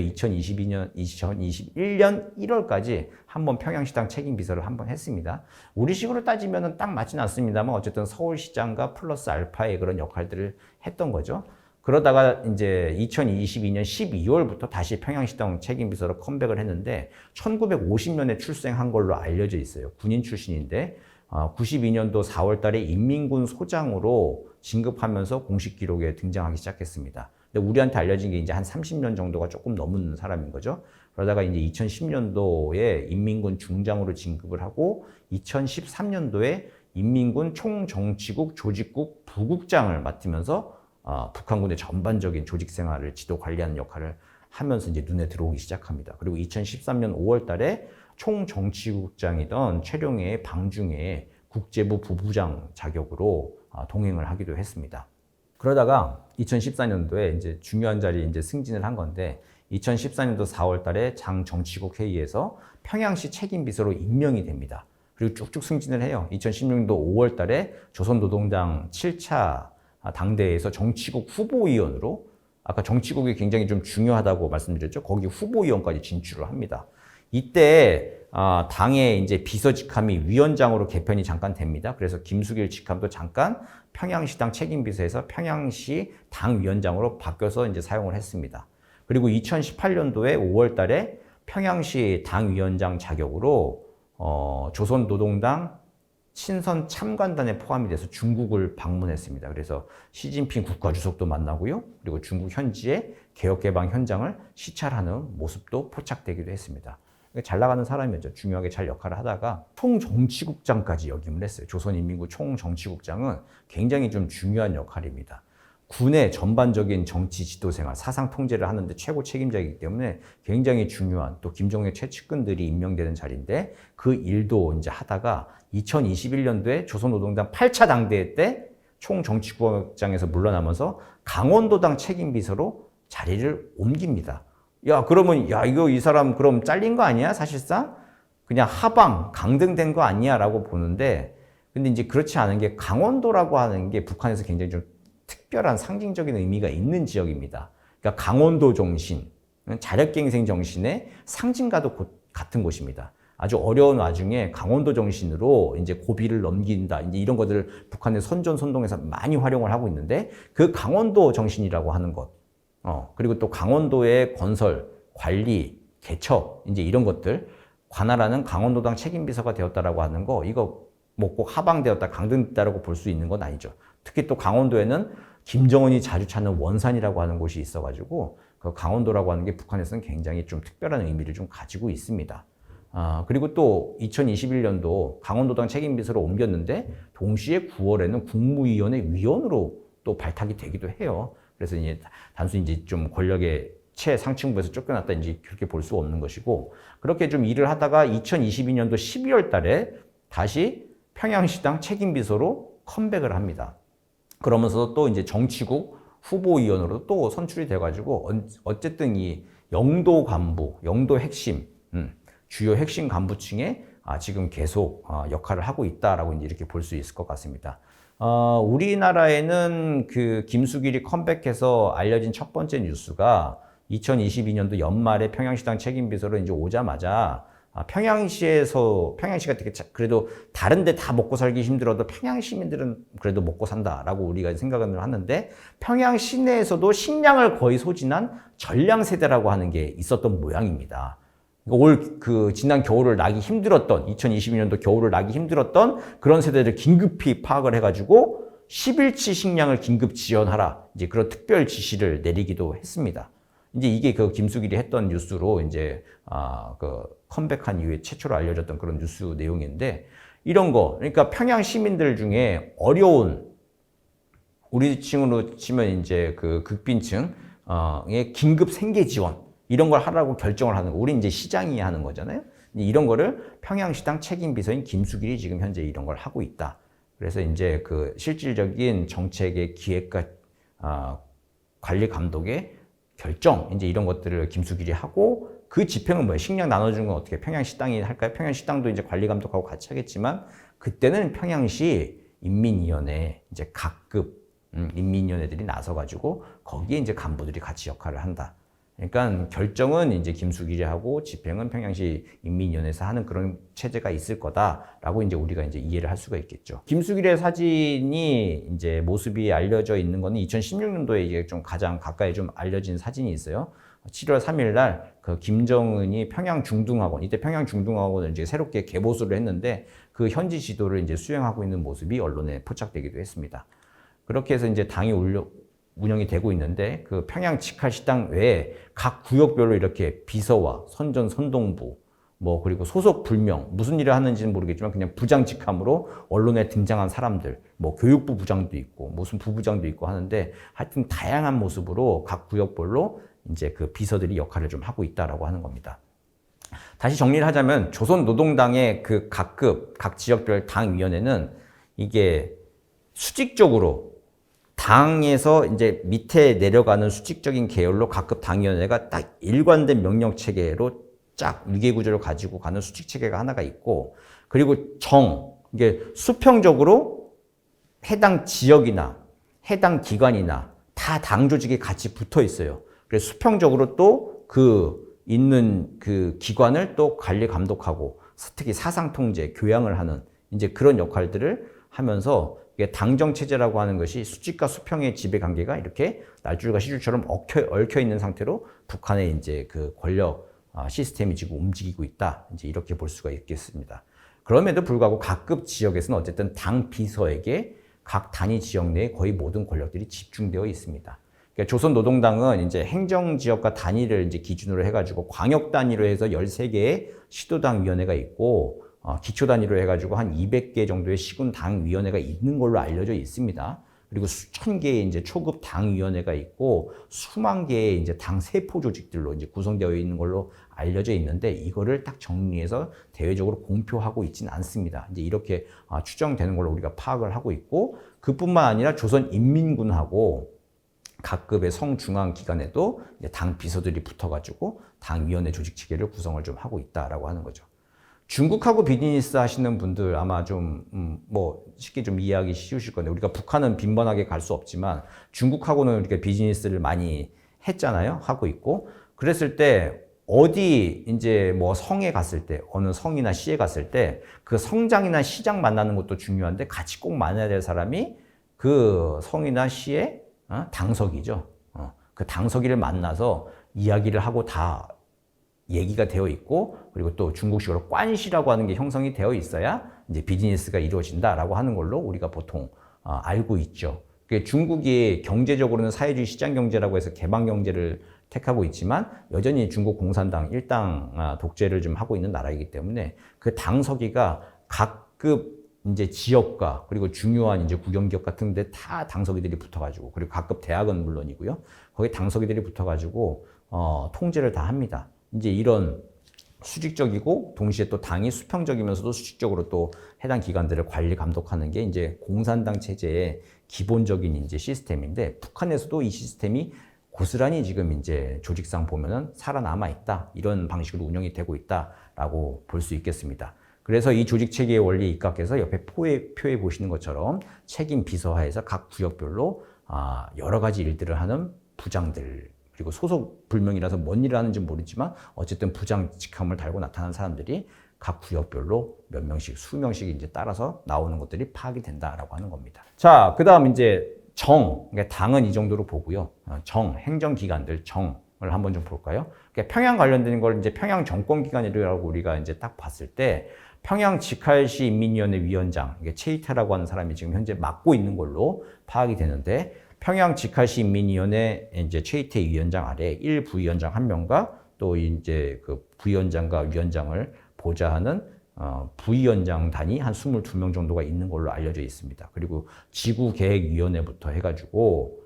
[SPEAKER 1] 2021년 1월까지 한번 평양시당 책임비서를 한번 했습니다. 우리식으로 따지면 딱 맞지는 않습니다만 어쨌든 서울시장과 플러스 알파의 그런 역할들을 했던 거죠. 그러다가 이제 2022년 12월부터 다시 평양시당 책임비서로 컴백을 했는데 1950년에 출생한 걸로 알려져 있어요. 군인 출신인데 92년도 4월 달에 인민군 소장으로 진급하면서 공식 기록에 등장하기 시작했습니다. 근데 우리한테 알려진 게 이제 한 30년 정도가 조금 넘은 사람인 거죠. 그러다가 이제 2010년도에 인민군 중장으로 진급을 하고 2013년도에 인민군 총정치국 조직국 부국장을 맡으면서 북한군의 전반적인 조직 생활을 지도 관리하는 역할을 하면서 이제 눈에 들어오기 시작합니다. 그리고 2013년 5월 달에 총정치국장이던 최룡해의 방중에 국제부 부부장 자격으로 동행을 하기도 했습니다. 그러다가 2014년도에 이제 중요한 자리에 이제 승진을 한 건데 2014년도 4월 달에 장 정치국 회의에서 평양시 책임비서로 임명이 됩니다. 그리고 쭉쭉 승진을 해요. 2016년도 5월 달에 조선노동당 7차 당대회에서 정치국 후보위원으로 아까 정치국이 굉장히 좀 중요하다고 말씀드렸죠. 거기 후보위원까지 진출을 합니다. 이때 당의 이제 비서 직함이 위원장으로 개편이 잠깐 됩니다. 그래서 김수길 직함도 잠깐 평양시당 책임비서에서 평양시 당위원장으로 바뀌어서 이제 사용을 했습니다. 그리고 2018년도에 5월 달에 평양시 당위원장 자격으로 조선노동당 친선 참관단에 포함이 돼서 중국을 방문했습니다. 그래서 시진핑 국가주석도 만나고요. 그리고 중국 현지의 개혁개방 현장을 시찰하는 모습도 포착되기도 했습니다. 잘 나가는 사람이었죠. 중요하게 잘 역할을 하다가 총정치국장까지 역임을 했어요. 조선인민군 총정치국장은 굉장히 좀 중요한 역할입니다. 군의 전반적인 정치 지도 생활, 사상 통제를 하는데 최고 책임자이기 때문에 굉장히 중요한 또 김정일 최측근들이 임명되는 자리인데 그 일도 이제 하다가 2021년도에 조선노동당 8차 당대회 때 총정치국장에서 물러나면서 강원도당 책임비서로 자리를 옮깁니다. 야, 그러면 야, 이거 이 사람 그럼 잘린 거 아니야? 사실상 그냥 하방, 강등된 거 아니야? 라고 보는데, 근데 이제 그렇지 않은 게 강원도라고 하는 게 북한에서 굉장히 좀 특별한 상징적인 의미가 있는 지역입니다. 그러니까 강원도 정신, 자력갱생 정신의 상징과도 같은 곳입니다. 아주 어려운 와중에 강원도 정신으로 이제 고비를 넘긴다. 이제 이런 것들을 북한의 선전선동에서 많이 활용을 하고 있는데, 그 강원도 정신이라고 하는 것, 그리고 또 강원도의 건설, 관리, 개척, 이제 이런 것들, 관할하는 강원도당 책임비서가 되었다라고 하는 거, 이거 뭐 꼭 하방되었다, 강등됐다라고 볼 수 있는 건 아니죠. 특히 또 강원도에는 김정은이 자주 찾는 원산이라고 하는 곳이 있어가지고, 그 강원도라고 하는 게 북한에서는 굉장히 좀 특별한 의미를 좀 가지고 있습니다. 그리고 또 2021년도 강원도당 책임비서로 옮겼는데, 동시에 9월에는 국무위원회 위원으로 또 발탁이 되기도 해요. 그래서 이제 단순히 이제 좀 권력의 최상층부에서 쫓겨났다, 이제 그렇게 볼 수 없는 것이고, 그렇게 좀 일을 하다가 2022년도 12월 달에 다시 평양시당 책임비서로 컴백을 합니다. 그러면서 또 이제 정치국 후보위원으로 또 선출이 돼가지고, 어쨌든 이 영도 간부, 영도 핵심, 주요 핵심 간부층에 지금 계속 역할을 하고 있다라고 이제 이렇게 볼 수 있을 것 같습니다. 우리나라에는 그 김수길이 컴백해서 알려진 첫 번째 뉴스가 2022년도 연말에 평양시당 책임비서로 이제 오자마자 평양시가 되게 그래도 다른 데 다 먹고 살기 힘들어도 평양 시민들은 그래도 먹고 산다라고 우리가 생각을 하는데, 평양 시내에서도 식량을 거의 소진한 전량세대라고 하는 게 있었던 모양입니다. 지난 겨울을 나기 힘들었던, 2022년도 겨울을 나기 힘들었던 그런 세대를 긴급히 파악을 해가지고 10일치 식량을 긴급 지원하라, 이제 그런 특별 지시를 내리기도 했습니다. 이제 이게 그 김수길이 했던 뉴스로 이제 그 컴백한 이후에 최초로 알려졌던 그런 뉴스 내용인데, 이런 거, 그러니까 평양 시민들 중에 어려운, 우리 층으로 치면 이제 그 극빈층의 긴급 생계 지원, 이런 걸 하라고 결정을 하는 거. 우리 이제 시장이 하는 거잖아요. 이런 거를 평양시당 책임비서인 김수길이 지금 현재 이런 걸 하고 있다. 그래서 이제 그 실질적인 정책의 기획과 관리 감독의 결정, 이제 이런 것들을 김수길이 하고, 그 집행은 뭐예요? 식량 나눠주는 건 어떻게 평양시당이 할까요? 평양시당도 이제 관리 감독하고 같이 하겠지만, 그때는 평양시 인민위원회, 이제 각급 인민위원회들이 나서가지고 거기에 이제 간부들이 같이 역할을 한다. 그러니까 결정은 이제 김수길이 하고 집행은 평양시 인민위원회에서 하는 그런 체제가 있을 거다라고 이제 우리가 이제 이해를 할 수가 있겠죠. 김수길의 사진이 이제 모습이 알려져 있는 거는 2016년도에 이게 좀 가장 가까이 좀 알려진 사진이 있어요. 7월 3일 날 그 김정은이 평양중등학원, 이때 평양중등학원을 이제 새롭게 개보수를 했는데, 그 현지 지도를 이제 수행하고 있는 모습이 언론에 포착되기도 했습니다. 그렇게 해서 이제 당이 운영이 되고 있는데, 그 평양 직할시당 외에 각 구역별로 이렇게 비서와 선전 선동부, 뭐 그리고 소속 불명, 무슨 일을 하는지는 모르겠지만 그냥 부장 직함으로 언론에 등장한 사람들, 뭐 교육부 부장도 있고 무슨 부부장도 있고 하는데, 하여튼 다양한 모습으로 각 구역별로 이제 그 비서들이 역할을 좀 하고 있다라고 하는 겁니다. 다시 정리를 하자면, 조선노동당의 그 각 지역별 당위원회는 이게 수직적으로 당에서 이제 밑에 내려가는 수직적인 계열로 각급 당위원회가 딱 일관된 명령 체계로 쫙 위계 구조를 가지고 가는 수직 체계가 하나가 있고, 그리고 이게 수평적으로 해당 지역이나 해당 기관이나 다 당 조직이 같이 붙어 있어요. 그래서 수평적으로 또 있는 그 기관을 또 관리 감독하고, 특히 사상 통제, 교양을 하는 이제 그런 역할들을 하면서, 당정 체제라고 하는 것이 수직과 수평의 지배 관계가 이렇게 날줄과 시줄처럼 얽혀 있는 상태로 북한의 이제 그 권력 시스템이 지금 움직이고 있다. 이제 이렇게 볼 수가 있겠습니다. 그럼에도 불구하고 각급 지역에서는 어쨌든 당 비서에게 각 단위 지역 내에 거의 모든 권력들이 집중되어 있습니다. 그러니까 조선노동당은 이제 행정지역과 단위를 이제 기준으로 해가지고 광역 단위로 해서 13개의 시도당위원회가 있고, 기초 단위로 해가지고 한 200개 정도의 시군당위원회가 있는 걸로 알려져 있습니다. 그리고 수천 개의 이제 초급 당위원회가 있고 수만 개의 이제 당 세포 조직들로 이제 구성되어 있는 걸로 알려져 있는데 이거를 딱 정리해서 대외적으로 공표하고 있지는 않습니다. 이제 이렇게 추정되는 걸로 우리가 파악을 하고 있고 그뿐만 아니라 조선인민군하고 각급의 성중앙 기관에도 당 비서들이 붙어가지고 당위원회 조직 체계를 구성을 좀 하고 있다라고 하는 거죠. 중국하고 비즈니스 하시는 분들 아마 좀 뭐 쉽게 좀 이해하기 쉬우실 건데 우리가 북한은 빈번하게 갈 수 없지만 중국하고는 우리가 비즈니스를 많이 했잖아요. 하고 있고 그랬을 때 어디 이제 뭐 성에 갔을 때 어느 성이나 시에 갔을 때 그 성장이나 시장 만나는 것도 중요한데 같이 꼭 만나야 될 사람이 그 성이나 시의 당석이죠. 그 당석이를 만나서 이야기를 하고 다 얘기가 되어 있고 그리고 또 중국식으로 관시라고 하는 게 형성이 되어 있어야 이제 비즈니스가 이루어진다라고 하는 걸로 우리가 보통 알고 있죠. 중국이 경제적으로는 사회주의 시장 경제라고 해서 개방 경제를 택하고 있지만 여전히 중국 공산당 일당 독재를 좀 하고 있는 나라이기 때문에 그 당서기가 각급 이제 지역과 그리고 중요한 이제 국영기업 같은 데 다 당서기들이 붙어가지고 그리고 각급 대학은 물론이고요. 거기 당서기들이 붙어가지고 통제를 다 합니다. 이제 이런 수직적이고 동시에 또 당이 수평적이면서도 수직적으로 또 해당 기관들을 관리 감독하는 게 이제 공산당 체제의 기본적인 이제 시스템인데 북한에서도 이 시스템이 고스란히 지금 이제 조직상 보면은 살아남아 있다. 이런 방식으로 운영이 되고 있다라고 볼 수 있겠습니다. 그래서 이 조직 체계의 원리에 입각해서 옆에 표에 보시는 것처럼 책임 비서하에서 각 구역별로 여러 가지 일들을 하는 부장들 그리고 소속 불명이라서 뭔 일을 하는지 모르지만 어쨌든 부장 직함을 달고 나타난 사람들이 각 구역별로 몇 명씩 수명씩 이제 따라서 나오는 것들이 파악이 된다라고 하는 겁니다. 자, 그다음 이제 그러니까 당은 이 정도로 보고요. 행정기관들 정을 한번 좀 볼까요? 그러니까 평양 관련된 걸 이제 평양 정권기관이라고 우리가 이제 딱 봤을 때 평양 직할시 인민위원회 위원장, 이게 체이타라고 하는 사람이 지금 현재 맡고 있는 걸로 파악이 되는데 평양 직할시 인민위원회 이제 최이태 위원장 아래 1부위원장 1명과 또 이제 그 부위원장과 위원장을 보좌하는 부위원장단이 한 22명 정도가 있는 걸로 알려져 있습니다. 그리고 지구계획위원회부터 해가지고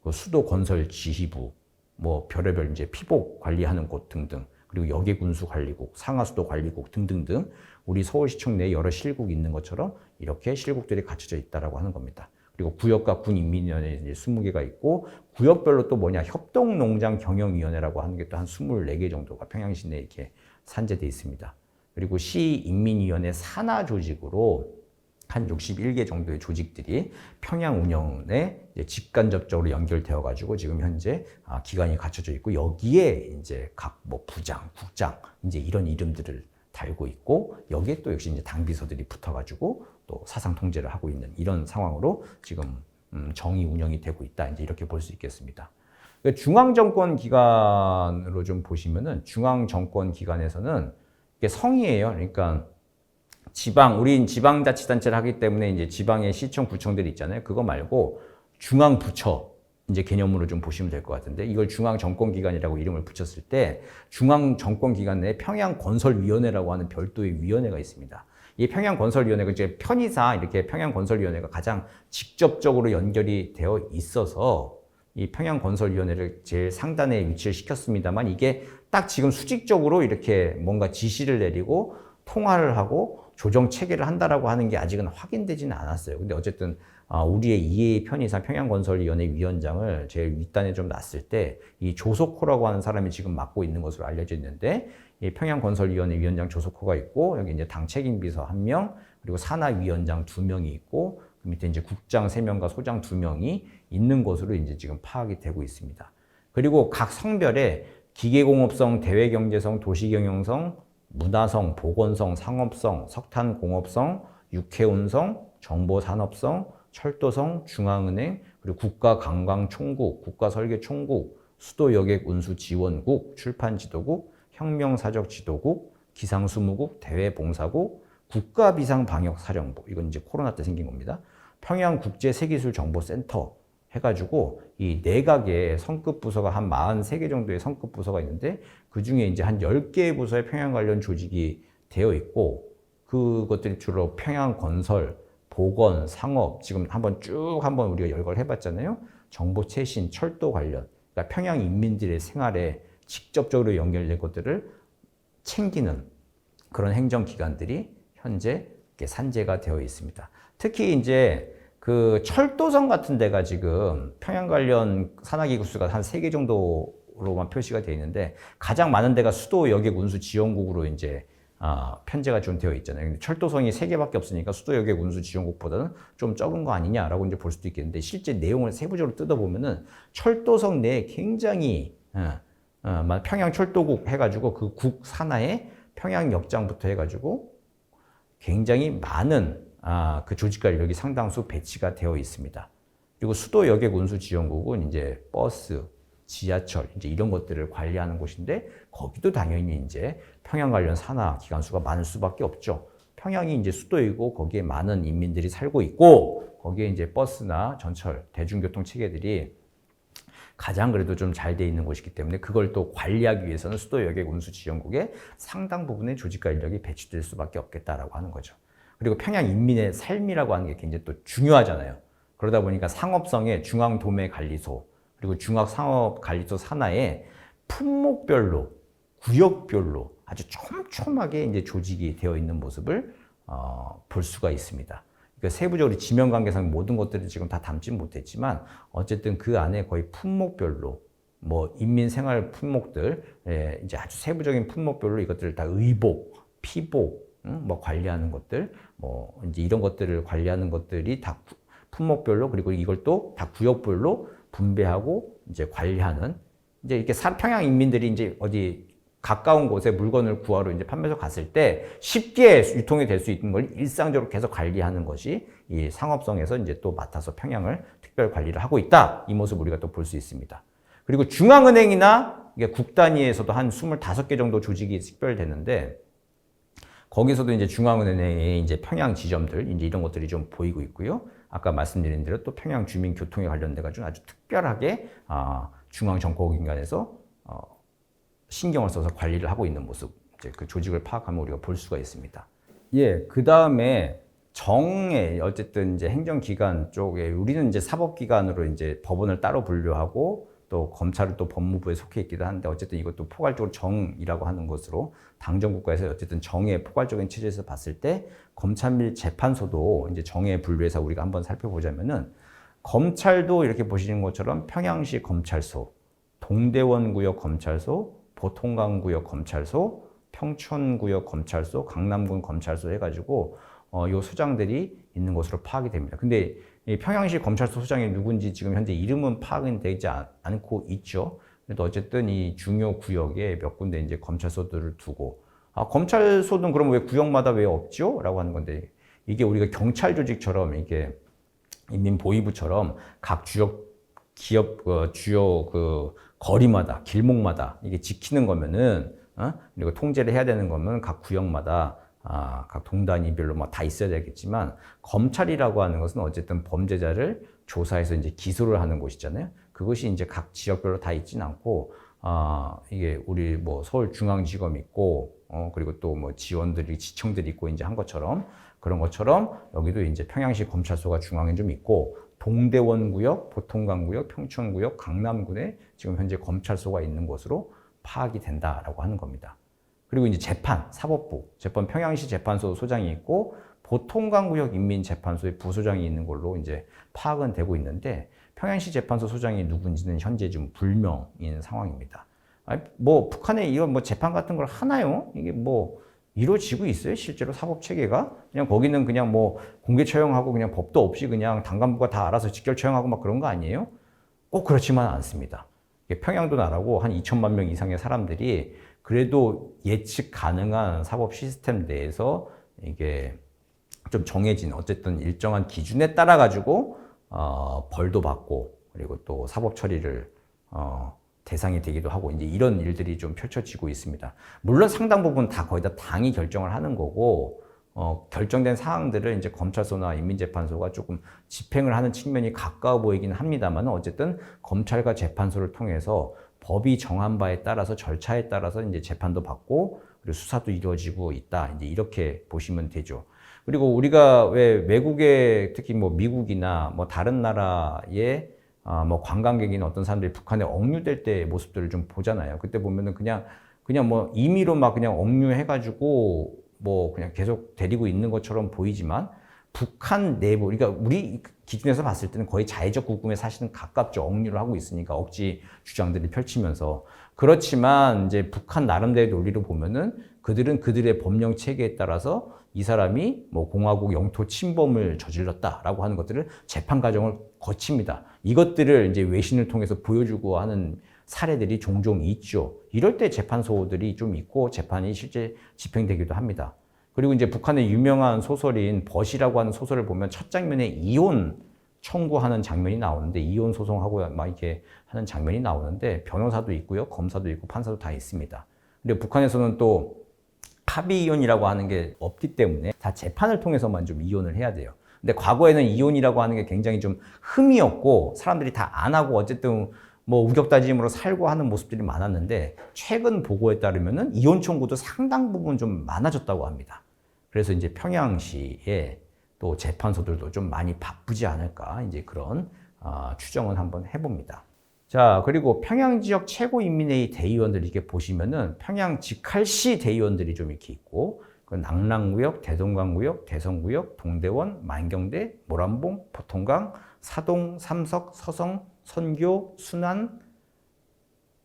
[SPEAKER 1] 그 수도건설지휘부, 뭐 별의별 이제 피복 관리하는 곳 등등, 그리고 여객운수관리국, 상하수도관리국 등등등 우리 서울시청 내에 여러 실국이 있는 것처럼 이렇게 실국들이 갖춰져 있다라고 하는 겁니다. 그리고 구역과 군인민위원회 이제 20개가 있고 구역별로 또 뭐냐 협동농장경영위원회라고 하는 게 또 한 24개 정도가 평양시 내에 이렇게 산재돼 있습니다. 그리고 시인민위원회 산하 조직으로 한 61개 정도의 조직들이 평양 운영에 직간접적으로 연결되어 가지고 지금 현재 기관이 갖춰져 있고 여기에 이제 각 뭐 부장, 국장 이제 이런 이름들을 달고 있고 여기에 또 역시 이제 당비서들이 붙어가지고 또 사상 통제를 하고 있는 이런 상황으로 지금 정이 운영이 되고 있다 이제 이렇게 볼 수 있겠습니다. 중앙정권 기관으로 좀 보시면은 중앙정권 기관에서는 이게 성이에요. 그러니까 우린 지방자치단체를 하기 때문에 이제 지방의 시청, 구청들이 있잖아요. 그거 말고 중앙부처 이제 개념으로 좀 보시면 될 것 같은데 이걸 중앙정권기관이라고 이름을 붙였을 때 중앙정권기관 내에 평양건설위원회라고 하는 별도의 위원회가 있습니다. 이 평양건설위원회가 이제 편의상 이렇게 평양건설위원회가 가장 직접적으로 연결이 되어 있어서 이 평양건설위원회를 제일 상단에 위치를 시켰습니다만 이게 딱 지금 수직적으로 이렇게 뭔가 지시를 내리고 통화를 하고 조정 체계를 한다라고 하는 게 아직은 확인되지는 않았어요. 근데 어쨌든 우리의 이해의 편의상 평양건설위원회 위원장을 제일 윗단에 좀 놨을 때 이 조석호라고 하는 사람이 지금 맡고 있는 것으로 알려져 있는데 이 평양건설위원회 위원장 조석호가 있고 여기 이제 당 책임비서 1명 그리고 산하위원장 2명이 있고 그 밑에 이제 국장 3명과 소장 2명이 있는 것으로 이제 지금 파악이 되고 있습니다. 그리고 각 성별에 기계공업성, 대외경제성, 도시경영성, 문화성, 보건성, 상업성, 석탄공업성, 육해운성, 정보산업성, 철도성, 중앙은행, 그리고 국가관광총국, 국가설계총국, 수도여객운수지원국, 출판지도국, 혁명사적지도국, 기상수무국, 대외봉사국, 국가비상방역사령부, 이건 이제 코로나 때 생긴 겁니다. 평양국제세기술정보센터 해가지고 이 내각의 성급 부서가 한 43개 정도의 성급 부서가 있는데 그 중에 이제 한 10개의 부서에 평양 관련 조직이 되어 있고 그것들이 주로 평양건설, 보건, 상업, 지금 한번 우리가 열거를 해봤잖아요. 정보 최신, 철도 관련, 그러니까 평양 인민들의 생활에 직접적으로 연결된 것들을 챙기는 그런 행정기관들이 현재 산재가 되어 있습니다. 특히 이제 그 철도성 같은 데가 지금 평양 관련 산하기구 수가 한 3개 정도로만 표시가 되어 있는데 가장 많은 데가 수도 여객 운수 지원국으로 이제 편제가 좀 되어 있잖아요. 근데 철도성이 3개밖에 없으니까 수도 여객 운수 지원국보다는 좀 적은 거 아니냐라고 이제 볼 수도 있겠는데 실제 내용을 세부적으로 뜯어보면은 철도성 내에 굉장히 평양 철도국 해가지고 그 국 산하에 평양 역장부터 해가지고 굉장히 많은 그 조직과 인력이 상당수 배치가 되어 있습니다. 그리고 수도 여객 운수 지원국은 이제 버스, 지하철 이제 이런 것들을 관리하는 곳인데 거기도 당연히 이제 평양 관련 산하 기관수가 많을 수밖에 없죠. 평양이 이제 수도이고 거기에 많은 인민들이 살고 있고 거기에 이제 버스나 전철, 대중교통 체계들이 가장 그래도 좀 잘 돼 있는 곳이기 때문에 그걸 또 관리하기 위해서는 수도 여객 운수 지원국에 상당 부분의 조직과 인력이 배치될 수밖에 없겠다라고 하는 거죠. 그리고 평양 인민의 삶이라고 하는 게 굉장히 또 중요하잖아요. 그러다 보니까 상업성의 중앙도매관리소 그리고 중앙상업관리소 산하에 품목별로 구역별로 아주 촘촘하게 이제 조직이 되어 있는 모습을 볼 수가 있습니다. 그러니까 세부적으로 지명관계상 모든 것들을 지금 다 담지 못했지만 어쨌든 그 안에 거의 품목별로 뭐 인민생활 품목들 이제 아주 세부적인 품목별로 이것들을 다 의복, 피복 뭐 관리하는 것들 뭐 이제 이런 것들을 관리하는 것들이 다 품목별로 그리고 이걸 또 다 구역별로 분배하고 이제 관리하는 이제 이렇게 평양 인민들이 이제 어디 가까운 곳에 물건을 구하러 이제 판매소 갔을 때 쉽게 유통이 될 수 있는 걸 일상적으로 계속 관리하는 것이 이 상업성에서 이제 또 맡아서 평양을 특별 관리를 하고 있다. 이 모습 우리가 또 볼 수 있습니다. 그리고 중앙은행이나 이게 국 단위에서도 한 25개 정도 조직이 식별되는데 거기서도 이제 중앙은행의 이제 평양 지점들 이제 이런 것들이 좀 보이고 있고요. 아까 말씀드린 대로 또 평양 주민 교통에 관련돼 가지고 아주 특별하게 중앙정보기관에서 신경을 써서 관리를 하고 있는 모습, 이제 그 조직을 파악하면 우리가 볼 수가 있습니다. 예, 그 다음에 정에 어쨌든 이제 행정기관 쪽에 우리는 이제 사법기관으로 이제 법원을 따로 분류하고 또 검찰은 또 법무부에 속해 있기도 한데 어쨌든 이것도 포괄적으로 정이라고 하는 것으로 당정국가에서 어쨌든 정의 포괄적인 체제에서 봤을 때 검찰 및 재판소도 이제 정에 분류해서 우리가 한번 살펴보자면은 검찰도 이렇게 보시는 것처럼 평양시 검찰소, 동대원구역 검찰소, 보통강구역 검찰소, 평촌구역 검찰소, 강남군 검찰소 해가지고 요 소장들이 있는 것으로 파악이 됩니다. 근데 이 평양시 검찰소 소장이 누군지 지금 현재 이름은 파악은 되지 않고 있죠. 그래도 어쨌든 이 중요 구역에 몇 군데 이제 검찰소들을 두고 검찰소는 그럼 왜 구역마다 왜 없죠? 라고 하는 건데 이게 우리가 경찰 조직처럼 이게 인민보위부처럼 각 기업 주요 그 거리마다 길목마다 이게 지키는 거면은 그리고 통제를 해야 되는 거면 각 구역마다 각 동단위별로 막 다 있어야 되겠지만 검찰이라고 하는 것은 어쨌든 범죄자를 조사해서 이제 기소를 하는 곳이잖아요. 그것이 이제 각 지역별로 다 있지는 않고 이게 우리 뭐 서울중앙지검 있고 그리고 또 뭐 지원들이 지청들이 있고 이제 한 것처럼 그런 것처럼 여기도 이제 평양시 검찰소가 중앙에 좀 있고 동대원구역, 보통강구역, 평촌구역, 강남군에 지금 현재 검찰소가 있는 것으로 파악이 된다라고 하는 겁니다. 그리고 이제 재판, 사법부, 재판 평양시 재판소 소장이 있고 보통강구역 인민재판소의 부소장이 있는 걸로 이제 파악은 되고 있는데 평양시 재판소 소장이 누군지는 현재 좀 불명인 상황입니다. 뭐 북한에 이런 뭐 재판 같은 걸 하나요? 이게 뭐 이루어지고 있어요? 실제로 사법 체계가 그냥 거기는 그냥 뭐 공개 처형하고 그냥 법도 없이 그냥 당간부가 다 알아서 직결 처형하고 막 그런 거 아니에요? 꼭 그렇지만 않습니다. 평양도 나라고 한 2천만 명 이상의 사람들이 그래도 예측 가능한 사법 시스템 내에서 이게 좀 정해진 어쨌든 일정한 기준에 따라 가지고 벌도 받고 그리고 또 사법 처리를 대상이 되기도 하고 이제 이런 일들이 좀 펼쳐지고 있습니다. 물론 상당 부분 다 거의 다 당이 결정을 하는 거고 결정된 사항들을 이제 검찰소나 인민재판소가 조금 집행을 하는 측면이 가까워 보이긴 합니다만 어쨌든 검찰과 재판소를 통해서 법이 정한 바에 따라서 절차에 따라서 이제 재판도 받고 그리고 수사도 이루어지고 있다. 이제 이렇게 보시면 되죠. 그리고 우리가 왜 외국에 특히 뭐 미국이나 뭐 다른 나라의 뭐 관광객이나 어떤 사람들이 북한에 억류될 때 모습들을 좀 보잖아요. 그때 보면은 그냥 뭐 임의로 막 그냥 억류해가지고 뭐 그냥 계속 데리고 있는 것처럼 보이지만 북한 내부, 그러니까 우리 기준에서 봤을 때는 거의 자의적 구금에 사실은 가깝죠. 억류를 하고 있으니까 억지 주장들이 펼치면서. 그렇지만 이제 북한 나름대로의 논리로 보면은 그들은 그들의 법령 체계에 따라서 이 사람이 뭐 공화국 영토 침범을 저질렀다라고 하는 것들을 재판 과정을 거칩니다. 이것들을 이제 외신을 통해서 보여주고 하는 사례들이 종종 있죠. 이럴 때 재판소들이 좀 있고 재판이 실제 집행되기도 합니다. 그리고 이제 북한의 유명한 소설인 벗이라고 하는 소설을 보면 첫 장면에 이혼 청구하는 장면이 나오는데 이혼 소송하고 막 이렇게 하는 장면이 나오는데 변호사도 있고요. 검사도 있고 판사도 다 있습니다. 근데 북한에서는 또 합의 이혼이라고 하는 게 없기 때문에 다 재판을 통해서만 좀 이혼을 해야 돼요. 근데 과거에는 이혼이라고 하는 게 굉장히 좀 흠이 없고 사람들이 다 안 하고 어쨌든 뭐 우격다짐으로 살고 하는 모습들이 많았는데 최근 보고에 따르면은 이혼 청구도 상당 부분 좀 많아졌다고 합니다. 그래서 이제 평양시에 또 재판소들도 좀 많이 바쁘지 않을까 이제 그런 추정은 한번 해봅니다. 자, 그리고 평양 지역 최고인민회의 대의원들 이렇게 보시면은 평양 직할시 대의원들이 좀 이렇게 있고 그 낙랑구역, 대동강구역, 대성구역, 동대원, 만경대, 모란봉, 보통강, 사동, 삼석, 서성, 선교, 순안,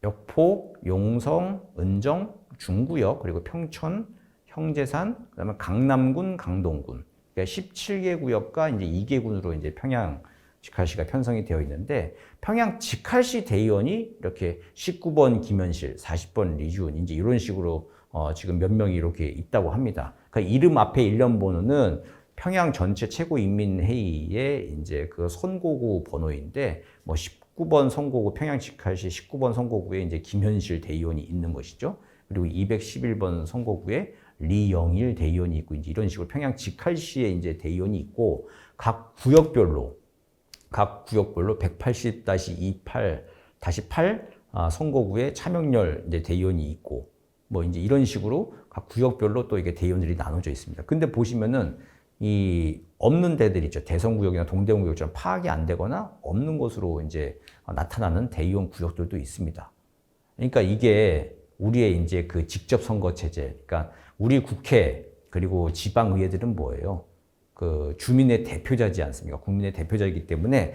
[SPEAKER 1] 역포, 용성, 은정, 중구역, 그리고 평촌, 형제산, 그다음에 강남군, 강동군. 그러니까 17개 구역과 이제 2개 군으로 이제 평양 직할시가 편성이 되어 있는데 평양 직할시 대의원이 이렇게 19번 김현실, 40번 리주은 이제 이런 식으로 지금 몇 명이 이렇게 있다고 합니다. 그러니까 이름 앞에 일련 번호는 평양 전체 최고인민회의의 이제 그 선고구 번호인데 뭐 19번 선고구 평양 직할시 19번 선고구에 이제 김현실 대의원이 있는 것이죠. 그리고 211번 선고구에 리영일 대의원이 있고 이제 이런 식으로 평양 직할시에 이제 대의원이 있고 각 구역별로 180-28-8 선거구에 차명렬 이제 대의원이 있고 뭐 이제 이런 식으로 각 구역별로 또 이게 대의원들이 나눠져 있습니다. 근데 보시면은 이 없는 데들 있죠. 대성구역이나 동대문구역처럼 파악이 안 되거나 없는 것으로 이제 나타나는 대의원 구역들도 있습니다. 그러니까 이게 우리의 이제 그 직접 선거 체제, 그러니까 우리 국회 그리고 지방의회들은 뭐예요? 그 주민의 대표자지 않습니까? 국민의 대표자이기 때문에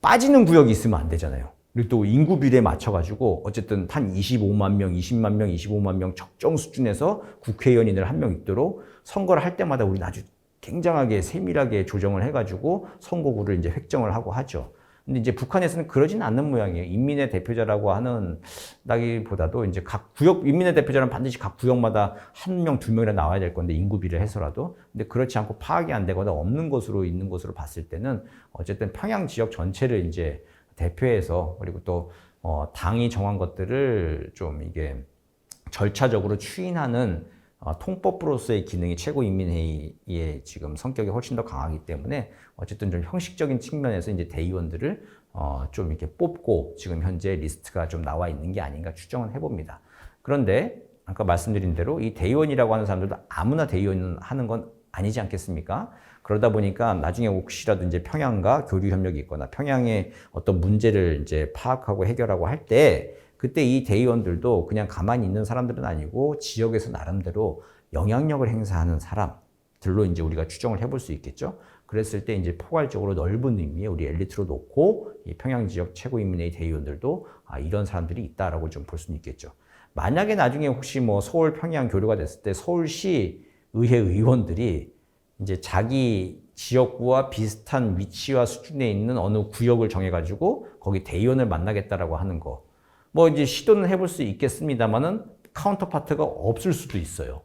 [SPEAKER 1] 빠지는 구역이 있으면 안 되잖아요. 그리고 또 인구 비례에 맞춰가지고 어쨌든 한 25만 명, 20만 명, 25만 명 적정 수준에서 국회의원인을 한 명 있도록 선거를 할 때마다 우리는 아주 굉장하게 세밀하게 조정을 해가지고 선거구를 이제 획정을 하고 하죠. 근데 이제 북한에서는 그러진 않는 모양이에요. 인민의 대표자라고 하는 나기보다도 이제 각 구역, 인민의 대표자는 반드시 각 구역마다 한 명, 두 명이나 나와야 될 건데 인구비를 해서라도. 근데 그렇지 않고 파악이 안 되거나 없는 것으로 있는 것으로 봤을 때는 어쨌든 평양 지역 전체를 이제 대표해서 그리고 또 당이 정한 것들을 좀 이게 절차적으로 추인하는 통법부로서의 기능이 최고인민회의의 지금 성격이 훨씬 더 강하기 때문에 어쨌든 좀 형식적인 측면에서 이제 대의원들을 좀 이렇게 뽑고 지금 현재 리스트가 좀 나와 있는 게 아닌가 추정은 해봅니다. 그런데 아까 말씀드린 대로 이 대의원이라고 하는 사람들도 아무나 대의원 하는 건 아니지 않겠습니까? 그러다 보니까 나중에 혹시라도 이제 평양과 교류 협력이 있거나 평양의 어떤 문제를 이제 파악하고 해결하고 할 때 그때 이 대의원들도 그냥 가만히 있는 사람들은 아니고 지역에서 나름대로 영향력을 행사하는 사람들로 이제 우리가 추정을 해볼 수 있겠죠. 그랬을 때 이제 포괄적으로 넓은 의미의 우리 엘리트로 놓고 이 평양 지역 최고인민회의 대의원들도 이런 사람들이 있다라고 좀 볼 수는 있겠죠. 만약에 나중에 혹시 뭐 서울 평양 교류가 됐을 때 서울시 의회 의원들이 이제 자기 지역구와 비슷한 위치와 수준에 있는 어느 구역을 정해가지고 거기 대의원을 만나겠다라고 하는 거. 뭐 이제 시도는 해볼 수 있겠습니다만은 카운터파트가 없을 수도 있어요.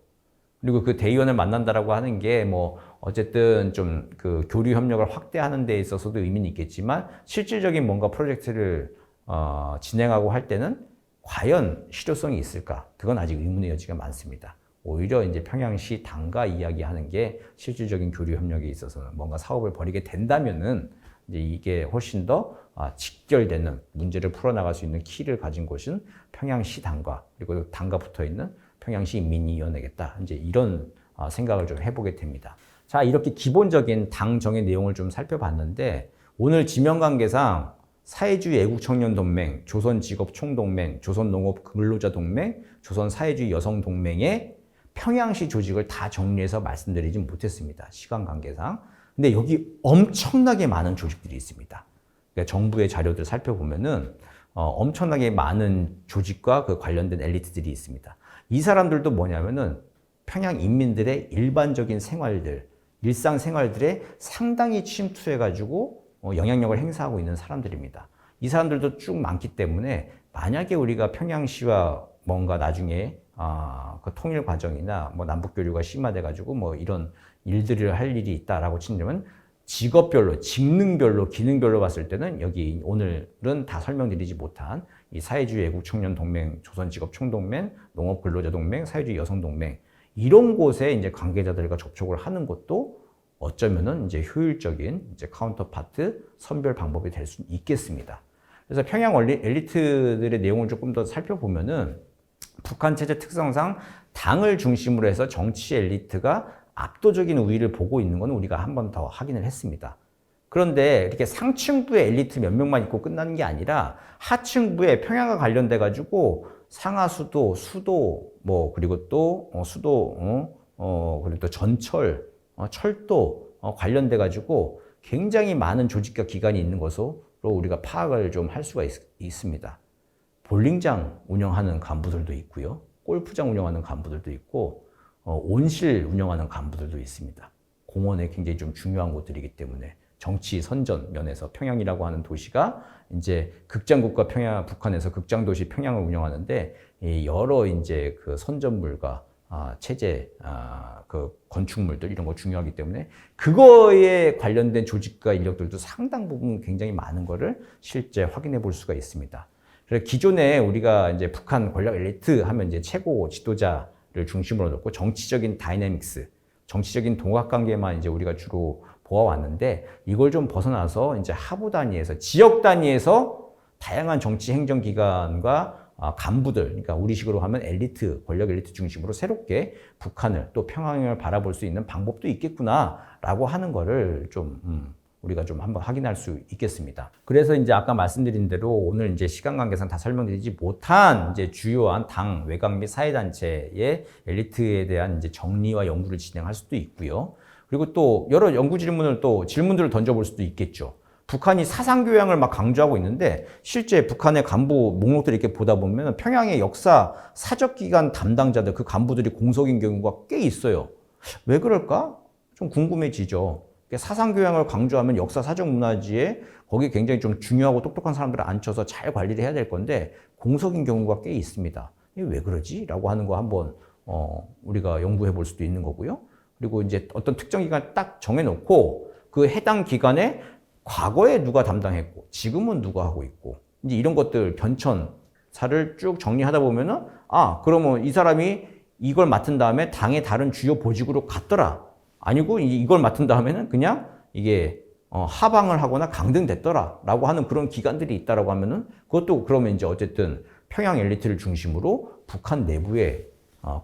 [SPEAKER 1] 그리고 그 대의원을 만난다라고 하는 게 뭐 어쨌든 좀 그 교류 협력을 확대하는 데 있어서도 의미는 있겠지만 실질적인 뭔가 프로젝트를 진행하고 할 때는 과연 실효성이 있을까? 그건 아직 의문의 여지가 많습니다. 오히려 이제 평양시 당과 이야기하는 게 실질적인 교류 협력에 있어서는 뭔가 사업을 벌이게 된다면은 이제 이게 훨씬 더 직결되는 문제를 풀어나갈 수 있는 키를 가진 곳은 평양시 당과 그리고 당과 붙어 있는 평양시 인민위원회겠다. 이제 이런 생각을 좀 해보게 됩니다. 자, 이렇게 기본적인 당 정의 내용을 좀 살펴봤는데 오늘 지명관계상 사회주의 애국청년동맹, 조선직업총동맹, 조선농업근로자동맹, 조선사회주의 여성동맹의 평양시 조직을 다 정리해서 말씀드리진 못했습니다. 시간 관계상. 근데 여기 엄청나게 많은 조직들이 있습니다. 그러니까 정부의 자료들 살펴보면은 엄청나게 많은 조직과 그 관련된 엘리트들이 있습니다. 이 사람들도 뭐냐면은 평양 인민들의 일반적인 생활들, 일상생활들에 상당히 침투해가지고 영향력을 행사하고 있는 사람들입니다. 이 사람들도 쭉 많기 때문에 만약에 우리가 평양시와 뭔가 나중에 그 통일 과정이나 뭐 남북 교류가 심화돼가지고 뭐 이런 일들을 할 일이 있다라고 친다면 직업별로, 직능별로, 기능별로 봤을 때는 여기 오늘은 다 설명드리지 못한 이 사회주의 애국청년동맹, 조선직업총동맹, 농업근로자동맹, 사회주의 여성동맹 이런 곳에 이제 관계자들과 접촉을 하는 것도 어쩌면은 이제 효율적인 이제 카운터파트 선별 방법이 될 수 있겠습니다. 그래서 평양 엘리트들의 내용을 조금 더 살펴보면은 북한 체제 특성상 당을 중심으로 해서 정치 엘리트가 압도적인 우위를 보고 있는 건 우리가 한 번 더 확인을 했습니다. 그런데 이렇게 상층부의 엘리트 몇 명만 있고 끝나는 게 아니라 하층부에 평양과 관련돼 가지고 상하 수도, 수도 뭐 그리고 또 수도 그리고 또 전철, 철도 관련돼 가지고 굉장히 많은 조직과 기관이 있는 것으로 우리가 파악을 좀 할 수가 있습니다. 볼링장 운영하는 간부들도 있고요. 골프장 운영하는 간부들도 있고 온실 운영하는 간부들도 있습니다. 공원에 굉장히 좀 중요한 곳들이기 때문에 정치 선전 면에서 평양이라고 하는 도시가 이제 극장국가 평양, 북한에서 극장도시 평양을 운영하는데 여러 이제 그 선전물과 체제, 그 건축물들 이런 거 중요하기 때문에 그거에 관련된 조직과 인력들도 상당 부분 굉장히 많은 거를 실제 확인해 볼 수가 있습니다. 그래서 기존에 우리가 이제 북한 권력 엘리트 하면 이제 최고 지도자를 중심으로 놓고 정치적인 다이내믹스, 정치적인 동학관계만 이제 우리가 주로 보아왔는데 이걸 좀 벗어나서 이제 하부 단위에서 지역 단위에서 다양한 정치 행정기관과 간부들, 그러니까 우리식으로 하면 엘리트, 권력 엘리트 중심으로 새롭게 북한을 또 평양을 바라볼 수 있는 방법도 있겠구나라고 하는 거를 좀 우리가 좀 한번 확인할 수 있겠습니다. 그래서 이제 아까 말씀드린 대로 오늘 이제 시간 관계상 다 설명드리지 못한 이제 주요한 당, 외곽 및 사회단체의 엘리트에 대한 이제 정리와 연구를 진행할 수도 있고요. 그리고 또 여러 연구 질문들을 던져볼 수도 있겠죠. 북한이 사상교양을 막 강조하고 있는데 실제 북한의 간부 목록들을 이렇게 보다 보면 평양의 역사 사적기관 담당자들 그 간부들이 공석인 경우가 꽤 있어요. 왜 그럴까? 좀 궁금해지죠. 사상교양을 강조하면 역사 사적 문화지에 거기 굉장히 좀 중요하고 똑똑한 사람들을 앉혀서 잘 관리를 해야 될 건데 공석인 경우가 꽤 있습니다. 이게 왜 그러지? 라고 하는 거 한번 우리가 연구해 볼 수도 있는 거고요. 그리고 이제 어떤 특정 기간 딱 정해놓고 그 해당 기간에 과거에 누가 담당했고 지금은 누가 하고 있고 이제 이런 것들 변천사를 쭉 정리하다 보면은 그러면 이 사람이 이걸 맡은 다음에 당의 다른 주요 보직으로 갔더라. 아니고 이걸 맡은 다음에는 그냥 이게 하방을 하거나 강등됐더라 라고 하는 그런 기관들이 있다라고 하면은 그것도 그러면 이제 어쨌든 평양 엘리트를 중심으로 북한 내부의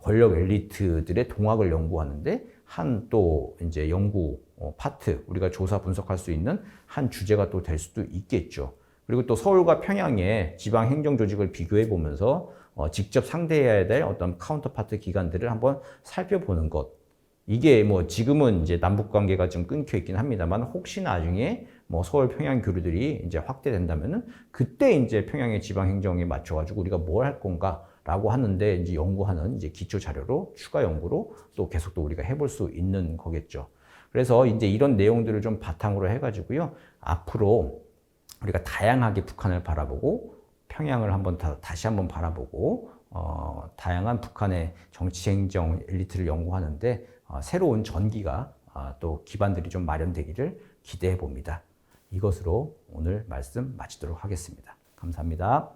[SPEAKER 1] 권력 엘리트들의 동학을 연구하는데 한 또 이제 연구 파트 우리가 조사 분석할 수 있는 한 주제가 또 될 수도 있겠죠. 그리고 또 서울과 평양의 지방 행정 조직을 비교해 보면서 직접 상대해야 될 어떤 카운터파트 기관들을 한번 살펴보는 것. 이게 뭐 지금은 이제 남북 관계가 좀 끊겨 있긴 합니다만 혹시 나중에 뭐 서울 평양 교류들이 이제 확대된다면은 그때 이제 평양의 지방 행정에 맞춰가지고 우리가 뭘 할 건가라고 하는데 이제 연구하는 이제 기초 자료로 추가 연구로 또 계속 또 우리가 해볼 수 있는 거겠죠. 그래서 이제 이런 내용들을 좀 바탕으로 해가지고요 앞으로 우리가 다양하게 북한을 바라보고 평양을 다시 한번 바라보고 다양한 북한의 정치 행정 엘리트를 연구하는데 새로운 전기가 또 기반들이 좀 마련되기를 기대해 봅니다. 이것으로 오늘 말씀 마치도록 하겠습니다. 감사합니다.